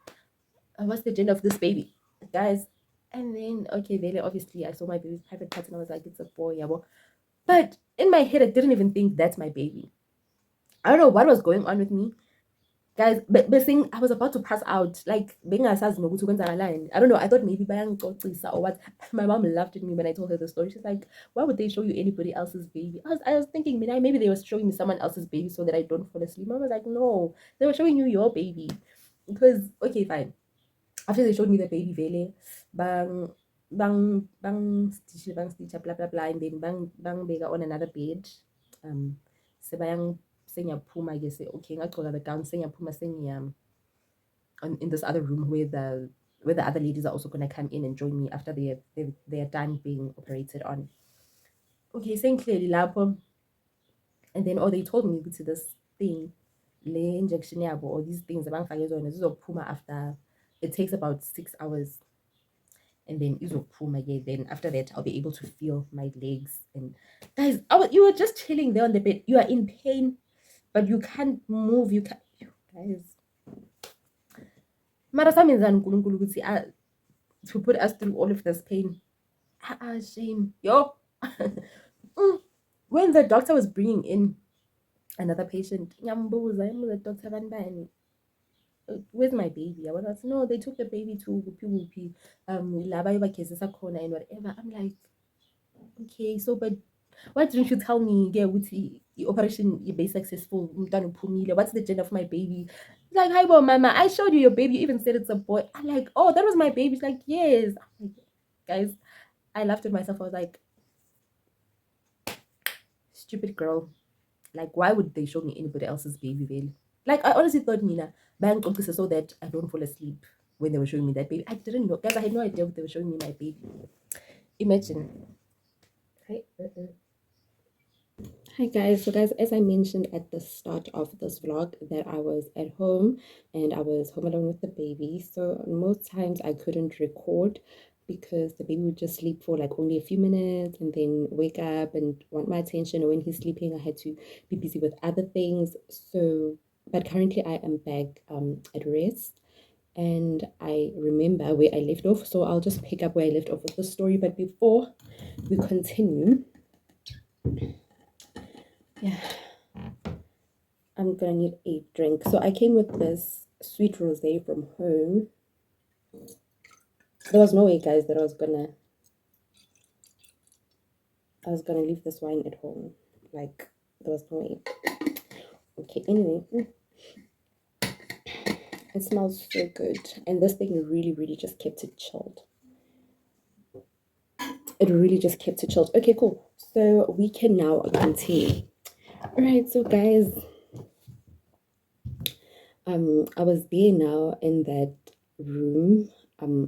what's the gender of this baby, guys? And then, okay, Vele, obviously, I saw my baby's private part and I was like, it's a boy, yeah. But in my head, I didn't even think that's my baby. I don't know what was going on with me, guys. But saying I was about to pass out, like, being I don't know. I thought maybe bayangicocisa or what. My mom laughed at me when I told her the story. She's like, why would they show you anybody else's baby? I was thinking, maybe they were showing me someone else's baby so that I don't fall asleep. Mom was like, no, they were showing you your baby. Because, okay, fine. After they showed me the baby, Vele, stitch, blah blah blah, and then bang bega on another bed. Sebayang senyaphuma ke se okay ngagcoka the gown senyaphuma in this other room where the other ladies are also gonna come in and join me after they are done being operated on. Okay, saying clearly lapho, and then they told me to this thing, le injection yabo, or these things abangifake zona zizophuma after. It takes about 6 hours, and then izophuma ke. Then after that, I'll be able to feel my legs. And guys, you were just chilling there on the bed. You are in pain, but you can't move. You can't, guys. Mara samenzani uNkulunkulu ukuthi to put us through all of this pain. Shame, yo. When the doctor was bringing in another patient, ngiyambuza doctor banibani, where's my baby? I was, no, they took the baby to Whoopi, la bayobagezisa khona and whatever. I'm like, okay, so but why didn't you tell me, yeah, with the operation you be successful? What's the gender of my baby? It's like, hi, well, mama, I showed you your baby. You even said it's a boy. I'm like, oh, that was my baby. She's like, yes. I'm like, guys, I laughed at myself. I was like, stupid girl. Like, why would they show me anybody else's baby, really? Like, I honestly thought, Mina, bang so that I don't fall asleep when they were showing me that baby. I didn't know, guys. I had no idea they were showing me my baby. Imagine. Hi guys, so guys, as I mentioned at the start of this vlog, that I was at home and I was home alone with the baby. So most times I couldn't record because the baby would just sleep for like only a few minutes and then wake up and want my attention. Or when he's sleeping, I had to be busy with other things. So but currently I am back at rest, and I remember where I left off, so I'll just pick up where I left off with the story. But before we continue, yeah, I'm gonna need a drink. So I came with this sweet rosé from home. There was no way, guys, that I was gonna leave this wine at home. Like, there was no way. Okay, anyway, it smells so good, and this thing really just kept it chilled. It really just kept it chilled. Okay, cool. So we can now continue. All right, so guys, I was there now in that room,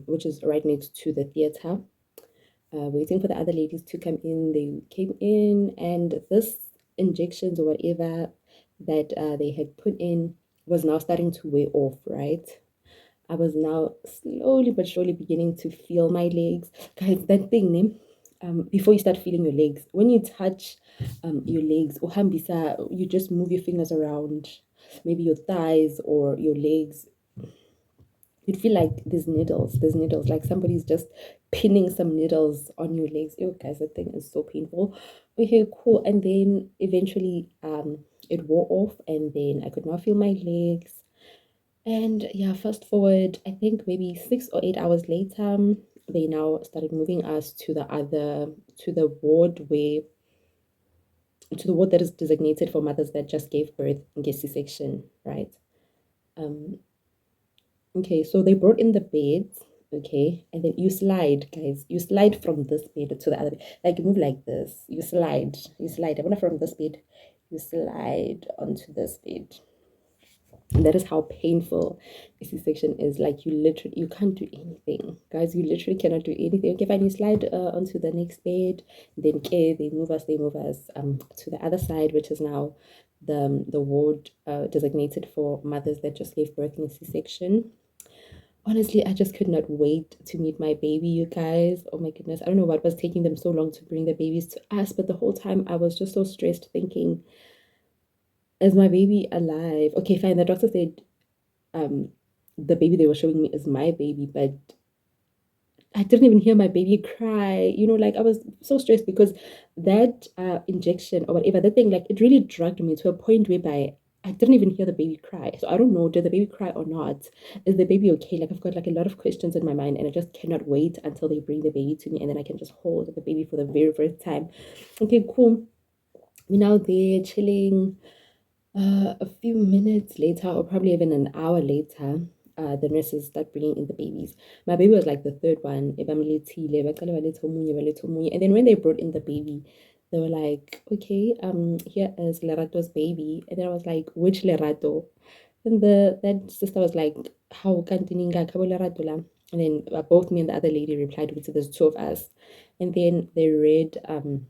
which is right next to the theater, waiting for the other ladies to come in. They came in, and this injections or whatever that they had put in was now starting to wear off, right? I was now slowly but surely beginning to feel my legs. Guys, that thing, before you start feeling your legs, when you touch your legs, you just move your fingers around, maybe your thighs or your legs. You'd feel like there's needles, like somebody's just pinning some needles on your legs. Oh, guys, that thing is so painful. Okay, cool. And then eventually it wore off, and then I could now feel my legs. And yeah, fast forward, I think maybe 6 or 8 hours later, they now started moving us to the ward where to the ward that is designated for mothers that just gave birth and get C-section, right? Um, okay, so they brought in the beds, okay, and then you slide, guys. You slide from this bed to the other bed. Like you move like this. You slide. I want from this bed, you slide onto this bed. And that is how painful a C-section is. Like you can't do anything, guys. You literally cannot do anything. Okay, fine. You slide onto the next bed. Then okay, they move us to the other side, which is now the ward designated for mothers that just gave birth in a C-section. Honestly, I just could not wait to meet my baby, you guys. Oh my goodness. I don't know what was taking them so long to bring the babies to us, but the whole time I was just so stressed thinking, is my baby alive? Okay, fine. The doctor said the baby they were showing me is my baby, but I didn't even hear my baby cry. Like I was so stressed because that injection or whatever, that thing, like it really dragged me to a point whereby I didn't even hear the baby cry. So I don't know, did the baby cry or not? Is the baby okay? Like I've got like a lot of questions in my mind and I just cannot wait until they bring the baby to me and then I can just hold the baby for the very first time. Okay, cool. We're now there chilling. A few minutes later, or probably even an hour later, the nurses start bringing in the babies. My baby was like the third one. And then when they brought in the baby, they were like, okay, here is Lerato's baby. And then I was like, which Lerato? And that sister was like, how cantininga kabo Lerato la? And then both me and the other lady replied, which there's two of us. And then they read on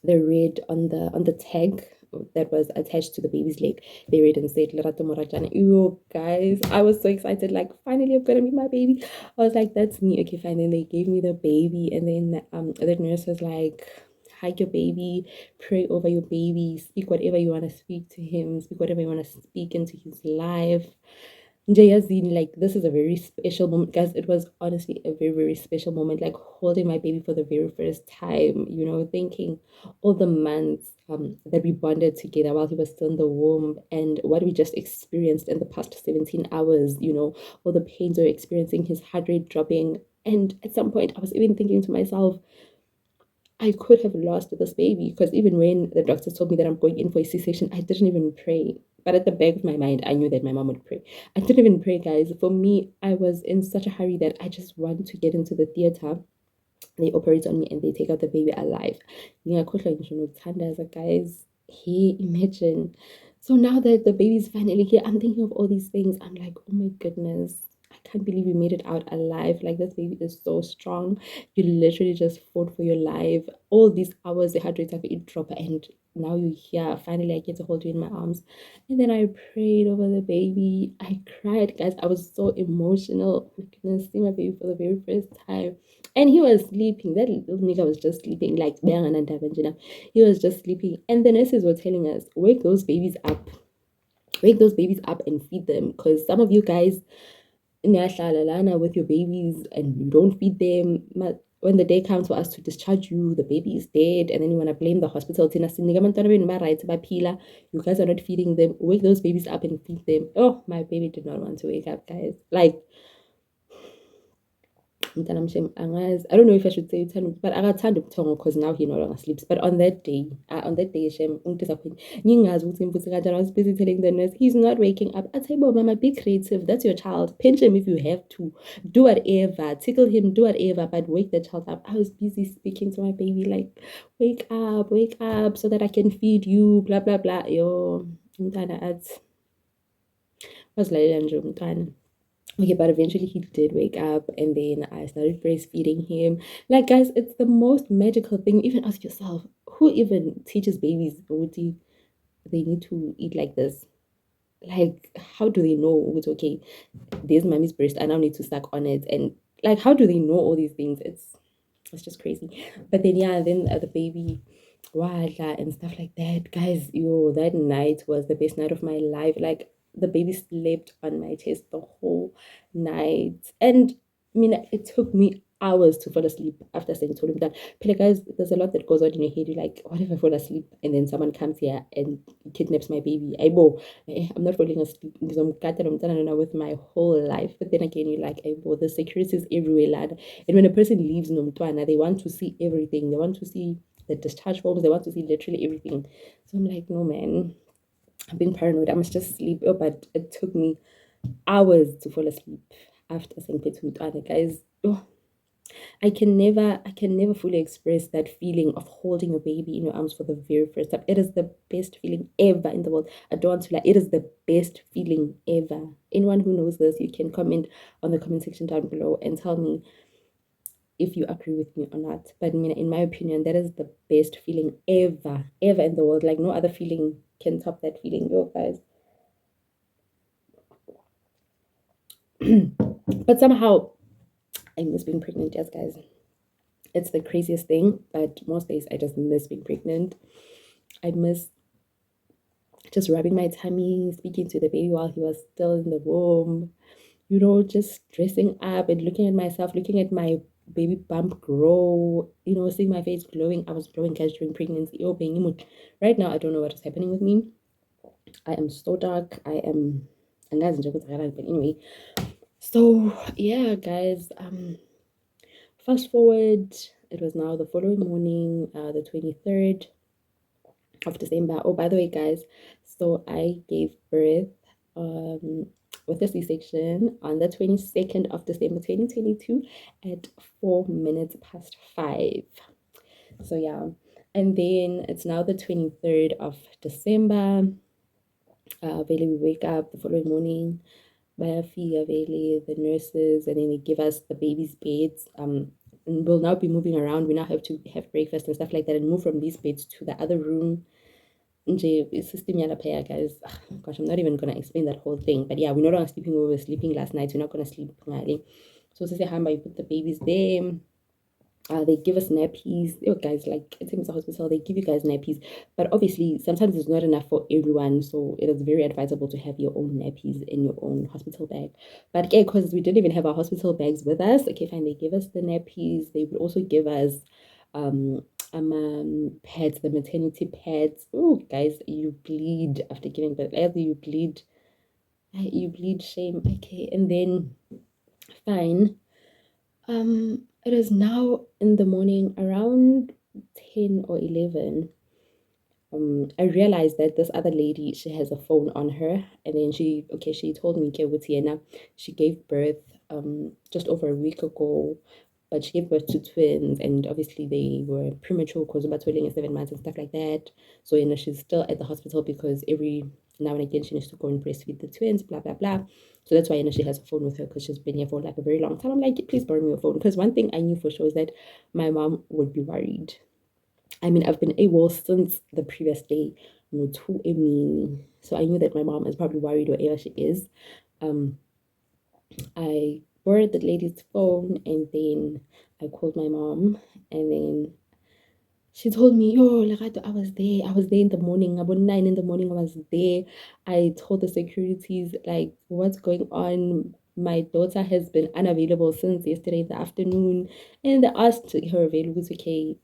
the tag that was attached to the baby's leg. They read and said Lerato Morajana. Ew, guys, I was so excited. Like finally I'm gonna meet my baby. I was like, that's me. Okay, fine. Then they gave me the baby and then the nurse was like, hug your baby, pray over your baby, speak whatever you want to speak to him, speak whatever you want to speak into his life. Jayazine, like this is a very special moment, guys. It was honestly a very, very special moment, like holding my baby for the very first time, thinking all the months that we bonded together while he was still in the womb and what we just experienced in the past 17 hours, all the pains we were experiencing, his heart rate dropping. And at some point, I was even thinking to myself, I could have lost this baby because even when the doctors told me that I'm going in for a C-section, I didn't even pray. But at the back of my mind, I knew that my mom would pray. I didn't even pray, guys. For me, I was in such a hurry that I just wanted to get into the theater. They operate on me and they take out the baby alive. Ngiyakhohlwa ngisho nokuthandaza, guys. Hey, imagine. So now that the baby's finally here, I'm thinking of all these things. I'm like, oh my goodness. I can't believe we made it out alive. Like this baby is so strong. You literally just fought for your life. All these hours, the heart rate have it drop, and now you're here. Finally, I get to hold you in my arms. And then I prayed over the baby. I cried, guys. I was so emotional. Oh my goodness, see my baby for the very first time. And he was sleeping. That little nigga was just sleeping, like he was just sleeping. And the nurses were telling us, wake those babies up. Wake those babies up and feed them. Because some of you guys with your babies and you don't feed them. When the day comes for us to discharge you, the baby is dead, and then you want to blame the hospital. You guys are not feeding them. Wake those babies up and feed them. Oh, my baby did not want to wake up, guys. Like, I don't know if I should say it, but akathanda ubuthongo because now he no longer sleeps. But on that day, Shem, I was busy telling the nurse he's not waking up. I say, Mama, be creative. That's your child. Pinch him if you have to. Do whatever. Tickle him. Do whatever. But wake the child up. I was busy speaking to my baby like, wake up, so that I can feed you. Blah blah blah. Yo, umntana athi wasilalela nje umntana. Okay, but eventually he did wake up and then I started breastfeeding him. Like, guys, it's the most magical thing. Even ask yourself, who even teaches babies Uti, they need to eat like this? Like, how do they know it's okay? There's mommy's breast, I now need to suck on it. And like, how do they know all these things? It's just crazy. But then yeah, then the baby wala and stuff like that. Guys, that night was the best night of my life. Like the baby slept on my chest the whole night. And I mean, it took me hours to fall asleep after saying to him that. But guys, there's a lot that goes on in your head. You're like, what if I fall asleep and then someone comes here and kidnaps my baby? I'm not falling asleep because I'm gutted. I'm done with my whole life. But then again, you're like, the security is everywhere, lad. And when a person leaves Nomtwana, they want to see everything. They want to see the discharge forms. They want to see literally everything. So I'm like, no, man. I've been paranoid. I must just sleep. But it took me hours to fall asleep after saying Petumtwana, guys. I can never fully express that feeling of holding a baby in your arms for the very first time. It is the best feeling ever in the world. I don't want to lie. It is the best feeling ever. Anyone who knows this, you can comment on the comment section down below and tell me if you agree with me or not. But in my opinion, that is the best feeling ever in the world. Like no other feeling can top that feeling, yo guys. But somehow I miss being pregnant, yes, guys. It's the craziest thing, but most days I just miss being pregnant. I miss just rubbing my tummy, speaking to the baby while he was still in the womb, just dressing up and looking at myself, looking at my baby bump grow, seeing my face glowing. I was glowing, guys, during pregnancy. Right now, I don't know what is happening with me. I am so dark. But anyway. So yeah, guys, fast forward, it was now the following morning, the 23rd of December. Oh, by the way, guys, so I gave birth with a C-section on the 22nd of December 2022 at 5:04. So yeah, and then it's now the 23rd of December. We wake up the following morning. The nurses, and then they give us the baby's beds. And we'll now be moving around. We now have to have breakfast and stuff like that and move from these beds to the other room. System guys. Gosh, I'm not even gonna explain that whole thing. But yeah, we're no longer sleeping where we were sleeping last night. We're not gonna sleep early. So to say you put the babies there. They give us nappies. Guys, like it's in the hospital, they give you guys nappies, but obviously sometimes it's not enough for everyone, so it is very advisable to have your own nappies in your own hospital bag. But yeah, because we didn't even have our hospital bags with us, okay, fine, they give us the nappies. They would also give us pads, the maternity pads. Oh guys, you bleed after giving birth. Either you bleed shame, okay. And then fine, it is now in the morning around 10 or 11. I realized that this other lady, she has a phone on her, and then she told me, she gave birth just over a week ago, but she gave birth to twins, and obviously they were premature because about 7 months and stuff like that. So she's still at the hospital because every now and again she needs to go and breastfeed the twins, blah blah blah. So that's why she has a phone with her, because she's been here for like a very long time. I'm like, please borrow me your phone, because one thing I knew for sure is that my mom would be worried. I mean, I've been AWOL since the previous day. So I knew that my mom is probably worried wherever she is. I borrowed the lady's phone, and then I called my mom, and then she told me, Lerato, I was there in the morning, about 9 in the morning, I was there. I told the securities, like, what's going on? My daughter has been unavailable since yesterday in the afternoon. And they asked her available, okay,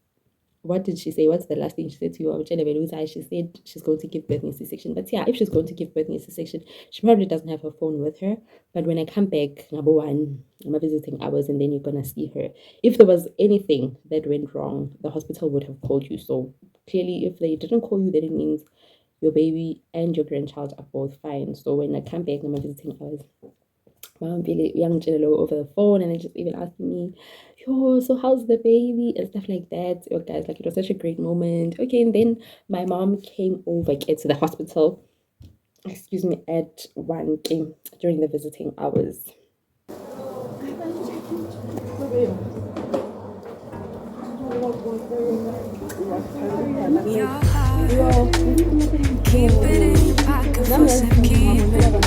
what did she say? What's the last thing she said to you? She said she's going to give birth in C-section. But yeah, if she's going to give birth in C-section, she probably doesn't have her phone with her. But when I come back, number one, I'm visiting hours, and then you're going to see her. If there was anything that went wrong, the hospital would have called you. So clearly, if they didn't call you, then it means your baby and your grandchild are both fine. So when I come back, I'm visiting hours. Mom really young Jello over the phone, and then just even asking me, so how's the baby and stuff like that. Guys, like, it was such a great moment. Okay, and then my mom came over to the hospital, at 1 during the visiting hours. Your heart, keep it in your pocket for safekeeping.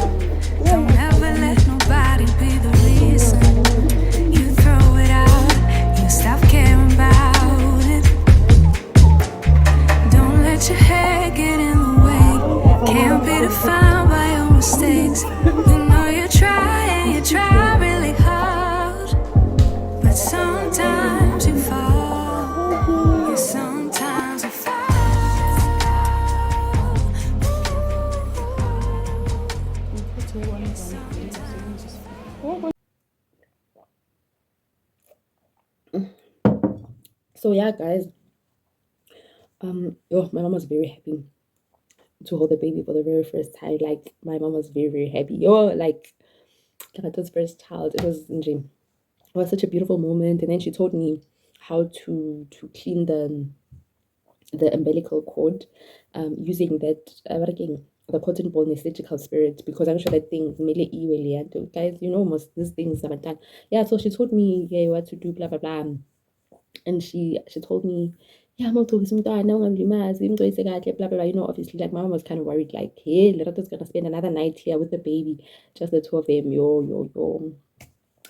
Don't ever let nobody be the reason you throw it out. You stop caring about it. Don't let your hair get in the way. Can't be defined by your mistakes. You know you try really hard, but some So yeah, guys, my mom was very happy to hold the baby for the very first time. Like my mom was very, very happy. Like Kanato's first child. It was such a beautiful moment. And then she told me how to clean the umbilical cord, using that working the cotton ball and surgical spirit, because I'm sure that thing mele iwele and guys, most these things are done. Yeah, so she told me, yeah, what to do, blah blah blah. And she told me, yeah, mawugcokisa umntwana ungamlimazi imgcwise kahle, blah blah blah. Obviously, like my mom was kind of worried, like, hey, Lerato's gonna spend another night here with the baby, just the two of them, yo.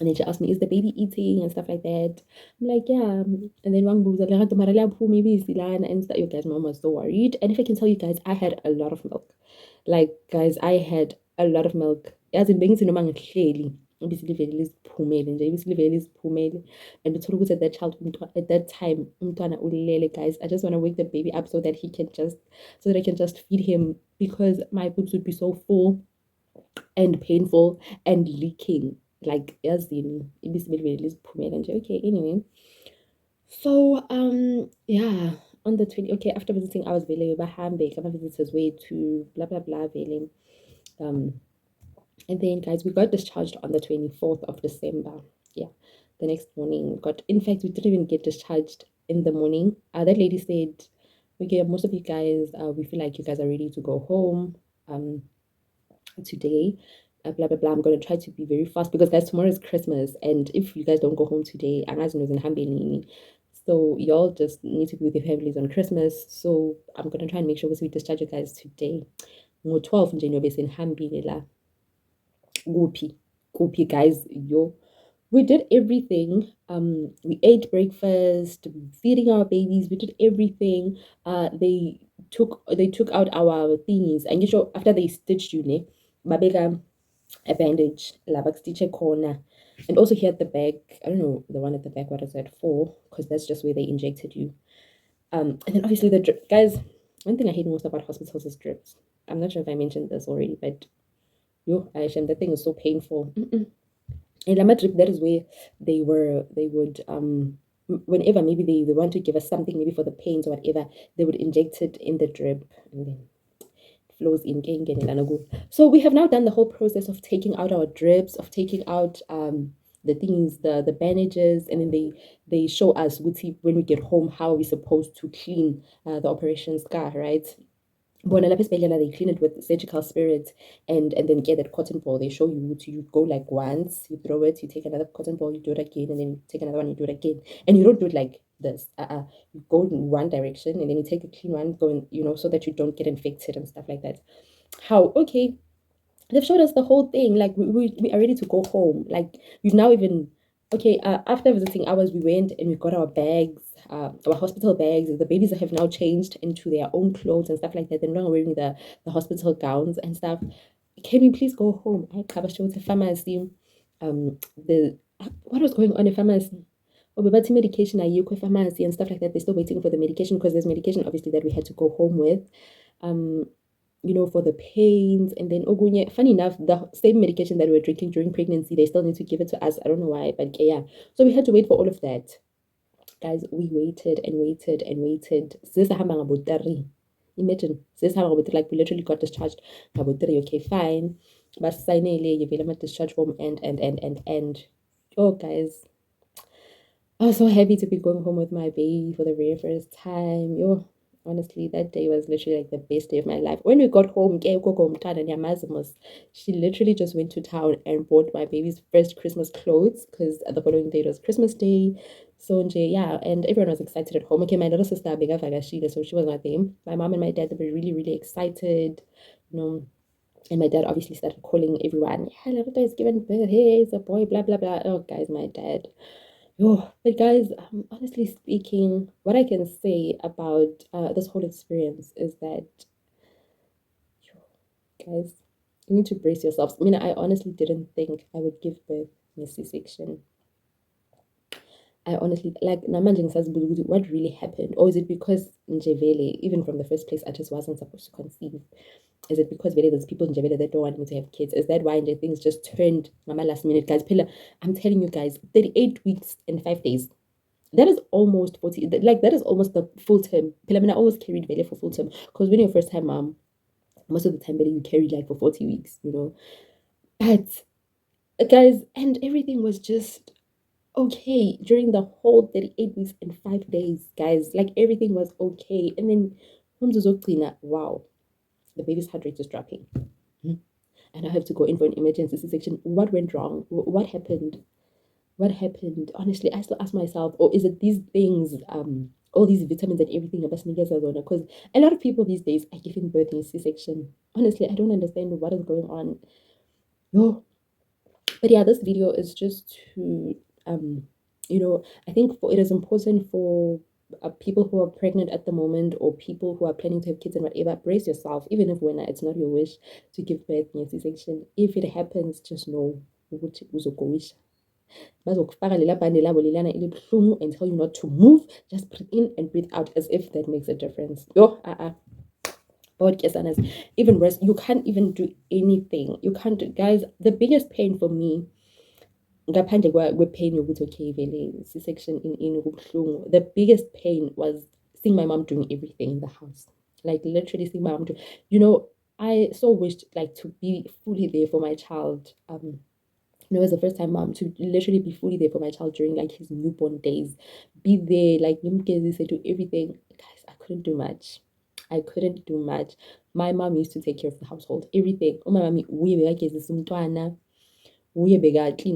And then she asked me, is the baby eating and stuff like that? I'm like, yeah. And then one goes, maybe it's Dilana and stuff. You guys, mom was so worried. And if I can tell you guys, I had a lot of milk. Like, guys, I had a lot of milk. As in, being noma ngihleli ibisilivele liziphumele nje ibisilivele liziphumele and bethole ukuthi at that time umntwana ulele, guys. I just want to wake the baby up so that I can just feed him, because my boobs would be so full and painful and leaking, like as in ibisilivele liziphumele nje. Okay, anyway, so yeah, on the 20, okay, after visiting I was vele bahambe kama visitors way to blah blah blah vele. And then, guys, we got discharged on the 24th of December. Yeah, the next morning. In fact, we didn't even get discharged in the morning. That lady said, okay, most of you guys, we feel like you guys are ready to go home today. Blah, blah, blah. I'm going to try to be very fast because, guys, tomorrow is Christmas. And if you guys don't go home today, I'm not in Hambeni. So, y'all just need to be with your families on Christmas. So, I'm going to try and make sure we discharge you guys today. 12 nje nyobe senihambile la. Goopy, guys, yo. We did everything. We ate breakfast, feeding our babies. We did everything. They took out our thingies, and you know, after they stitched you, ne, babeka a bandage, labak stitch a corner, and also here at the back. I don't know the one at the back. What is that for? Because that's just where they injected you. And then obviously the drip, guys. One thing I hate most about hospitals is drips. I'm not sure if I mentioned this already, but yo, Aisha, that thing is so painful. In Lama Drip, that is where they would whenever maybe they want to give us something, maybe for the pains or whatever, they would inject it in the drip and then it flows in. So we have now done the whole process of taking out our drips, of taking out the things, the bandages, and then they show us when we get home how we're supposed to clean the operation scar, right? Bona lapha esibhedlela, they clean it with surgical spirit, and then get that cotton ball. They show you go like once, you throw it, you take another cotton ball, you do it again, and then you take another one, you do it again, and you don't do it like this. You go in one direction and then you take a clean one, going, so that you don't get infected and stuff like that. How okay, they've showed us the whole thing. Like we are ready to go home. Like we've now even okay. After visiting hours, we went and we got our bags, our hospital bags. The babies have now changed into their own clothes and stuff like that. They're no longer wearing the hospital gowns and stuff. Can we please go home? I cover show to pharmacy. The what was going on in pharmacy? Oh, but medication, I pharmacy and stuff like that. They're still waiting for the medication because there's medication obviously that we had to go home with. For the pains, and then ogunye. Funny enough, the same medication that we were drinking during pregnancy, they still need to give it to us. I don't know why, but yeah. So we had to wait for all of that, guys. We waited and waited and waited. Imagine, like we literally got discharged. Okay, fine. But you will discharge form and. Oh, guys, I was so happy to be going home with my baby for the very first time. Honestly, that day was literally like the best day of my life. When we got home, she literally just went to town and bought my baby's first Christmas clothes because the following day was Christmas Day. So yeah, and everyone was excited at home. Okay, my little sister Bega Vagashida, so she was not there. My mom and my dad were really, really excited. And my dad obviously started calling everyone. Yeah, Loretta is giving birth. Hey, it's a boy. Blah blah blah. Oh, guys, my dad. But guys, honestly speaking, what I can say about this whole experience is that, guys, you need to brace yourselves. I honestly didn't think I would give birth in a C-section. I honestly like namanje ngisazibuza ukuthi what really happened, or is it because nje vele even from the first place I just wasn't supposed to conceive? Is it because vele there's people in Javela that don't want me to have kids? Is that why nje things just turned mama last minute? Guys, Pilla, I'm telling you guys, 38 weeks and 5 days. That is almost 40, like that is almost the full term. Pilla, I mean, I always carried vele for full term because when you're first time mom, most of the time vele you carry like for 40 weeks, you know. But guys, and everything was just okay during the whole 38 weeks and 5 days, guys. Like everything was okay. And then wow, the baby's heart rate is dropping. And I have to go in for an emergency C-section. What went wrong? What happened? What happened? Honestly, I still ask myself, or is it these things, all these vitamins and everything about sneakers are because a lot of people these days are giving birth in C-section. Honestly, I don't understand what is going on. No. But yeah, this video is just to I think it is important for people who are pregnant at the moment, or people who are planning to have kids and whatever. Brace yourself, even if when it's not your wish to give birth in a C-section. If it happens, just know ukuthi uzogowisha. Bazokufaka lela bhande labo lelana elibuhlungu and tell you not to move. Just breathe in and breathe out as if that makes a difference. Even worse, you can't even do anything. You can't, guys. The biggest pain for me, ngaphandle kwe-pain yokuthi okay vele C-section in kubuhlungu, the biggest pain was seeing my mom doing everything in the house. Like literally seeing my mom do, I so wished like to be fully there for my child. As a first time mom, to literally be fully there for my child during like his newborn days, be there like do everything. Guys, I couldn't do much. I couldn't do much. My mom used to take care of the household, everything. Oh my mommy, clean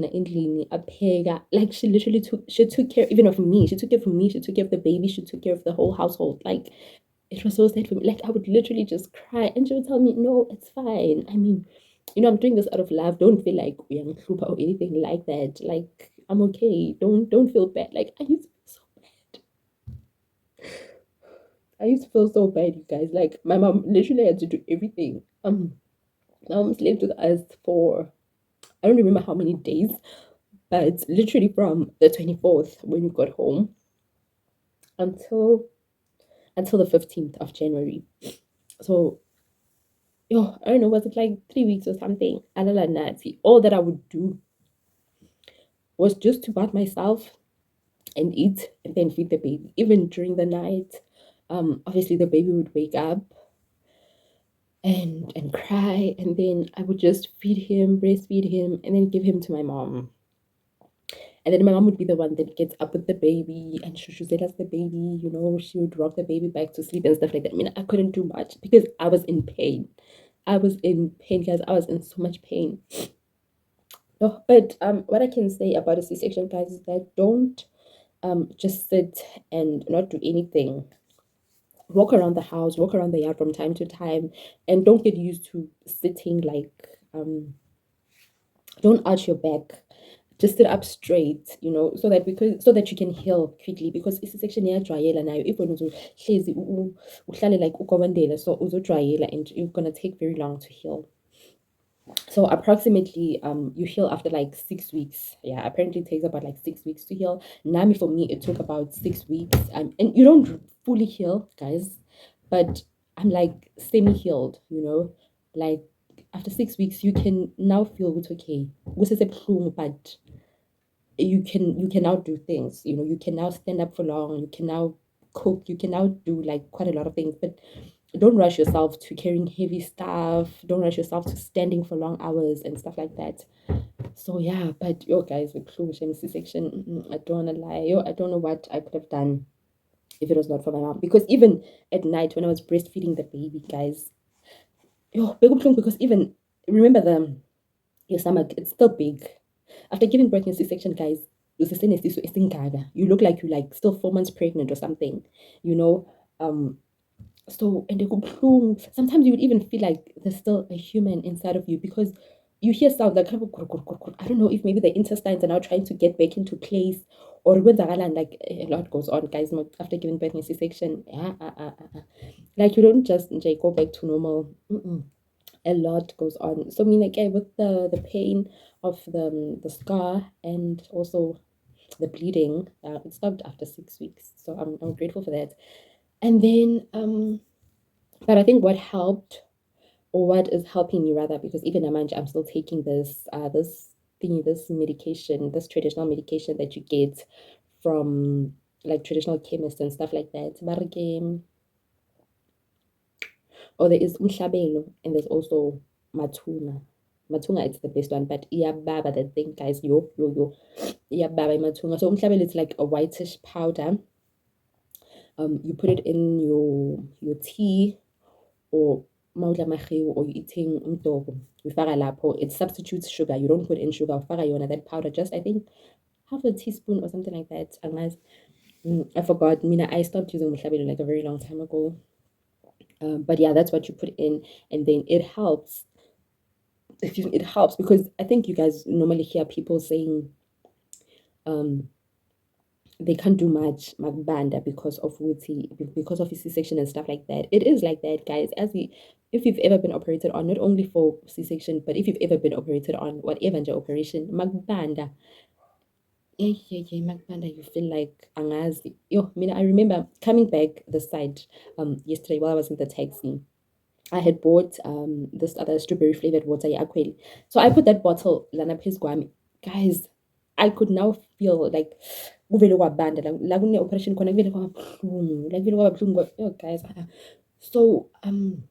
endlini, apheka. Like she took care even of me. She took care of me. She took care of the baby. She took care of the whole household. Like it was so sad for me. Like I would literally just cry, and she would tell me, "No, it's fine. I mean, I'm doing this out of love. Don't feel like we are or anything like that. Like I'm okay. Don't feel bad." Like I used to feel so bad. I used to feel so bad, you guys. Like my mom literally had to do everything. My mom lived with us for I don't remember how many days, but literally from the 24th when we got home until the 15th of January. So I don't know, was it like 3 weeks or something? All that I would do was just to bath myself and eat and then feed the baby. Even during the night, obviously the baby would wake up and cry, and then I would just feed him, breastfeed him, and then give him to my mom. And then my mom would be the one that gets up with the baby and she should us the baby, she would rock the baby back to sleep and stuff like that. I mean, I couldn't do much because I was in pain. I was in pain, guys. I was in so much pain. But what I can say about a C-section, guys, is that don't just sit and not do anything. Walk around the house, walk around the yard from time to time, and don't get used to sitting like don't arch your back. Just sit up straight, so that you can heal quickly, because C-section iyajwayela nayo. If wena uzohlezi uhlale like ukobandela, so uzojwayela and you're gonna take very long to heal. So approximately you heal after like 6 weeks. Yeah, apparently it takes about like 6 weeks to heal. Nami, for me, it took about 6 weeks. And you don't fully heal, guys, but I'm like semi-healed, like after 6 weeks you can now feel it's okay, but you can now do things. You can now stand up for long, you can now cook, you can now do like quite a lot of things. But don't rush yourself to carrying heavy stuff, don't rush yourself to standing for long hours and stuff like that. So yeah, but guys, with C-section, I don't wanna lie, I don't know what I could have done if it was not for my mom. Because even at night when I was breastfeeding the baby, guys, because even remember your stomach, it's still big. After giving birth in C-section, guys, you look like you're like still 4 months pregnant or something, so and sometimes you would even feel like there's still a human inside of you, because you hear sounds like I don't know if maybe the intestines are now trying to get back into place, or when like a lot goes on, guys, after giving birth in C-section. Like you don't just go back to normal. A lot goes on. So I mean, like with the pain of the scar, and also the bleeding. It stopped after 6 weeks, so I'm grateful for that. And then but I think what helped, or what is helping me rather, because even I'm still taking this thingy, this medication, this traditional medication that you get from like traditional chemists and stuff like that. But again, or there is umhlabelo, and there's also matuna. Matuna, it's the best one, but iyababa that thing, guys. Yo. Iyababa matuna. So umhlabelo, it's like a whitish powder. You put it in your tea, or mawudla mahewu, or you're eating umdoko. Ufaka lapho. It substitutes sugar. You don't put in sugar. Ufaka yona that powder. Just I think half a teaspoon or something like that. Unless I forgot. Mina, I stopped using umhlabelo like a very long time ago. But yeah, that's what you put in, and then it helps. Excuse me, it helps because I think you guys normally hear people saying um they can't do much magbanda because of wuti, because of C-section and stuff like that. It is like that, guys. If you've ever been operated on, not only for C-section, but if you've ever been operated on whatever operation, magbanda, yeah, magbanda, you feel like angazi. Yo, I mean, I remember coming back the side yesterday while I was in the taxi. I had bought this other strawberry flavored water, Aquel. So I put that bottle lana phezu kwami. Guys, I could now feel like kuvele kwabanda la kune operation khona kuvele kwabuhlungu, like kuvele kwabuhlungu. Oh guys. So and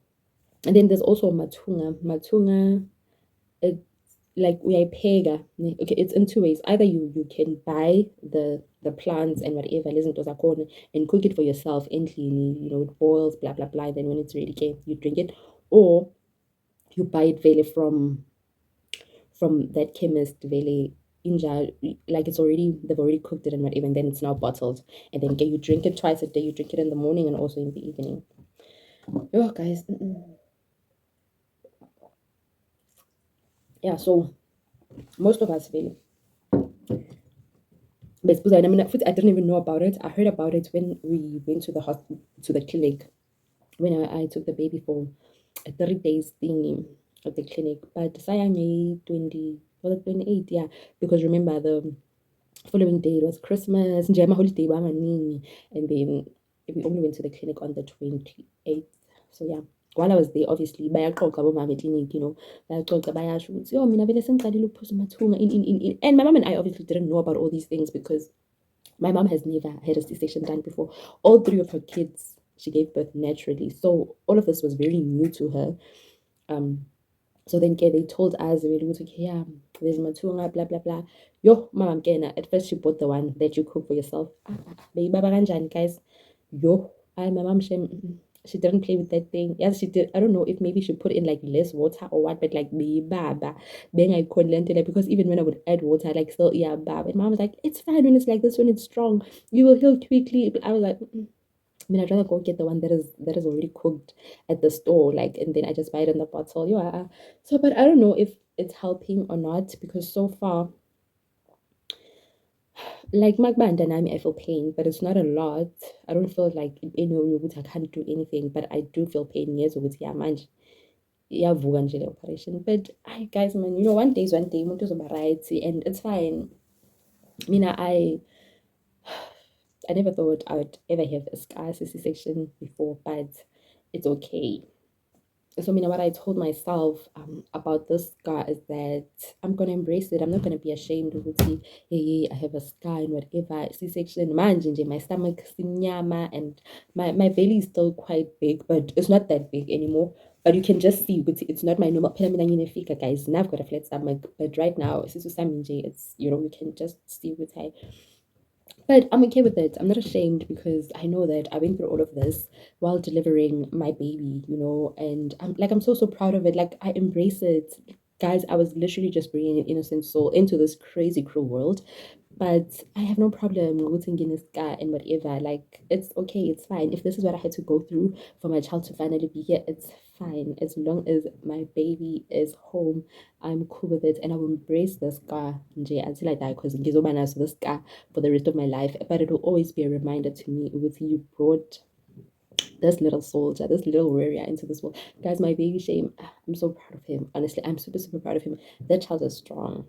then there's also matunga. Matunga, it's like uyayipheka. Okay, it's in two ways. Either you can buy the plants and whatever izinto zakhona and cook it for yourself endlini, it boils, blah blah blah. Then when it's ready, okay, you drink it, or you buy it vele from that chemist vele inja, like they've already cooked it and whatever, and then it's now bottled, and then okay, you drink it twice a day. You drink it in the morning and also in the evening. Oh guys, yeah. So most of us vele. But I mean, I didn't even know about it. I heard about it when we went to the hospital, to the clinic, when I took the baby for a 3 days thingy at the clinic. But sayang 20, was it 28? Yeah, because remember the following day it was Christmas, nje ama-holiday bamaningi, and then we only went to the clinic on the 28th. So yeah, while I was there, obviously bayaxoxa bomama clinic, bayaxoxa bayasho ukuthi yo mina vele sengiqalile ukuphuza amathunga in. And my mom and I obviously didn't know about all these things because my mom has never had a C-section done before. All three of her kids she gave birth naturally, so all of this was very new to her. So then they told us really okay, yeah, there's matunga, blah blah blah. Yo, mama Kena, at first she bought the one that you cook for yourself. Baby baba kanjani, guys. Yo, my mom she didn't play with that thing. Yes, she did. I don't know if maybe she put in like less water or what, but like baby baba, then I couldn't like, because even when I would add water, like still yeah, baba. And mom was like, it's fine when it's like this, when it's strong, you will heal quickly. But I was like, I mean, I'd rather go get the one that is already cooked at the store, like, and then I just buy it in the bottle. Yeah. So, but I don't know if it's helping or not because so far, like Magbanda Nami, I feel pain, but it's not a lot. I don't feel like I can't do anything, but I do feel pain. Yes, with yeah, man, yeah, operation. But guys, man, one day is one day, umuntu uzoba right, and it's fine. I mean, I never thought I would ever have a scar C-section before, but it's okay. So, what I told myself about this scar is that I'm gonna embrace it. I'm not gonna be ashamed of it. Hey, I have a scar and whatever. C-section, my stomach simnyama, and my belly is still quite big, but it's not that big anymore. But you can just see it's not my normal. Guys, now I've got a flat stomach, but right now it's you can just see with I. But I'm okay with it. I'm not ashamed because I know that I went through all of this while delivering my baby, and I'm so proud of it. Like I embrace it. Guys, I was literally just bringing an innocent soul into this crazy cruel world. But I have no problem rooting in this guy and whatever. Like it's okay, it's fine. If this is what I had to go through for my child to finally be here, it's fine. As long as my baby is home, I'm cool with it, and I will embrace this guy until I die because this guy for the rest of my life. But it will always be a reminder to me with you brought this little soldier, this little warrior into this world. Guys, my baby Shame, I'm so proud of him. Honestly, I'm super, super proud of him. That child is strong.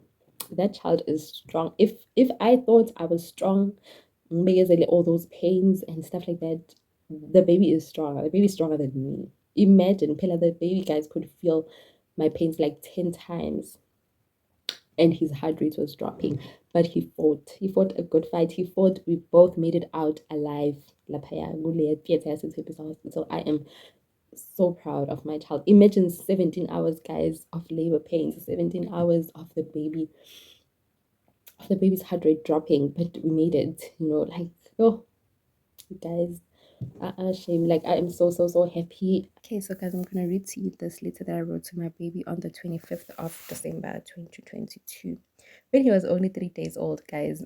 that child is strong. If I thought I was strong, because all those pains and stuff like that, the baby is stronger. The baby is stronger than me. Imagine, Pella, the baby guys could feel my pains like 10 times, and his heart rate was dropping. But he fought. He fought a good fight. He fought. We both made it out alive. So I am so proud of my child. Imagine 17 hours, guys, of labor pains, 17 hours of the baby's heart rate dropping, but we made it, like, oh, guys, shame. Like, I am so, so, so happy. Okay, so guys, I'm gonna read to you this letter that I wrote to my baby on the 25th of December 2022, when he was only 3 days old, guys.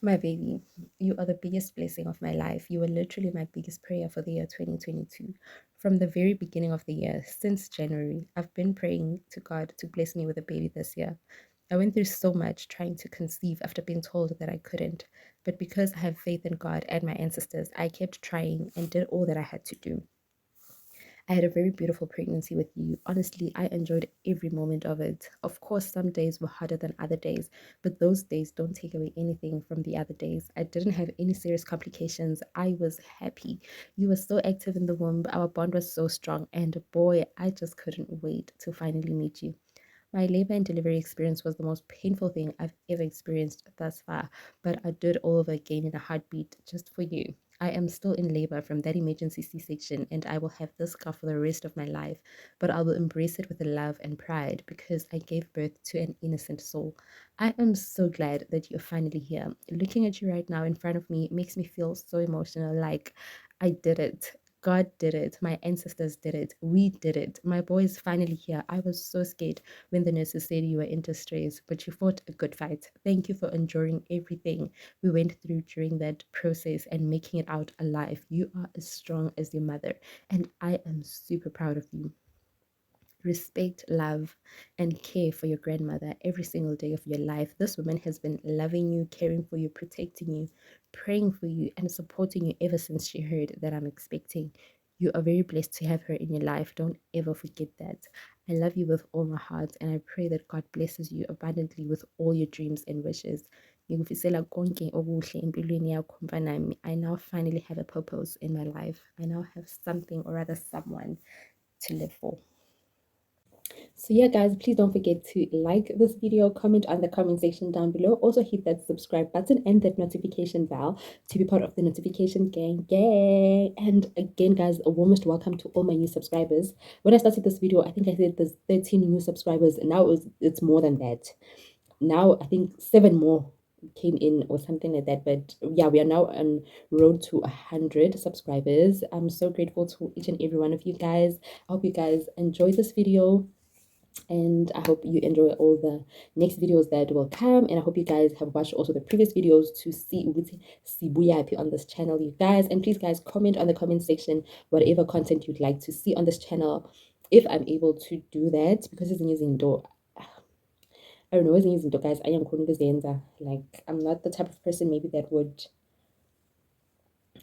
My baby, you are the biggest blessing of my life. You were literally my biggest prayer for the year 2022. From the very beginning of the year, since January, I've been praying to God to bless me with a baby this year. I went through so much trying to conceive after being told that I couldn't. But because I have faith in God and my ancestors, I kept trying and did all that I had to do. I had a very beautiful pregnancy with you. Honestly, I enjoyed every moment of it. Of course, some days were harder than other days, but those days don't take away anything from the other days. I didn't have any serious complications. I was happy. You were so active in the womb. Our bond was so strong. And boy, I just couldn't wait to finally meet you. My labor and delivery experience was the most painful thing I've ever experienced thus far, but I did all over again in a heartbeat just for you. I am still in labor from that emergency C-section, and I will have this scar for the rest of my life, but I will embrace it with love and pride because I gave birth to an innocent soul. I am so glad that you're finally here. Looking at you right now in front of me makes me feel so emotional, like I did it. God did it. My ancestors did it. We did it. My boy is finally here. I was so scared when the nurses said you were in distress, but you fought a good fight. Thank you for enduring everything we went through during that process and making it out alive. You are as strong as your mother, and I am super proud of you. Respect, love, and care for your grandmother every single day of your life. This woman has been loving you, caring for you, protecting you, praying for you, and supporting you ever since she heard that I'm expecting. You are very blessed to have her in your life. Don't ever forget that. I love you with all my heart, and I pray that God blesses you abundantly with all your dreams and wishes. Ngikufisela konke okuhle empilweni yakho mfana wami. I now finally have a purpose in my life. I now have something, or rather someone, to live for. So yeah, guys, please don't forget to like this video, comment on the comment section down below. Also hit that subscribe button and that notification bell to be part of the notification gang. And again, guys, a warmest welcome to all my new subscribers. When I started this video, I think I said there's 13 new subscribers, and now it's more than that. Now I think 7 more came in or something like that. But yeah, we are now on road to 100 subscribers. I'm so grateful to each and every one of you guys. I hope you guys enjoy this video, and I hope you enjoy all the next videos that will come. And I hope you guys have watched also the previous videos to see Sibuyapi on this channel, you guys. And please, guys, comment on the comment section whatever content you'd like to see on this channel, if I'm able to do that, because it's using door. I don't know, it's using guys. I am like, I'm not the type of person maybe that would,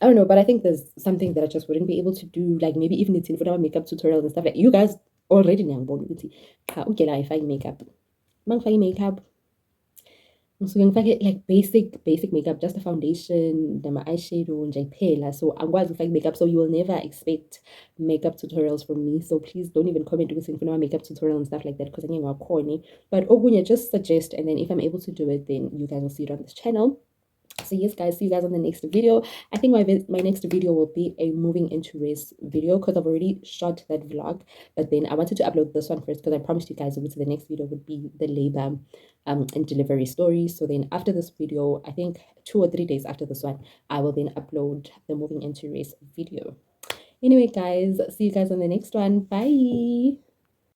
I don't know, but I think there's something that I just wouldn't be able to do, like maybe even it's in front of makeup tutorials and stuff. Like, you guys already know okay, if I makeup, makeup, so ngifake like basic makeup, just a foundation, the eyeshadow nje kuphela. So angikwazi ukufaka makeup, so you will never expect makeup tutorials from me. So please don't even comment ukuthi ngifuna makeup tutorial and stuff like that, because I'm corny. But okunye, just suggest, and then if I'm able to do it, then you guys will see it on this channel. So yes, guys, see you guys on the next video. I think my next video will be a moving into race video, because I've already shot that vlog, but then I wanted to upload this one first because I promised you guys the next video would be the labor and delivery story. So then after this video, I think 2 or 3 days after this one, I will then upload the moving into race video. Anyway, guys, see you guys on the next one. Bye.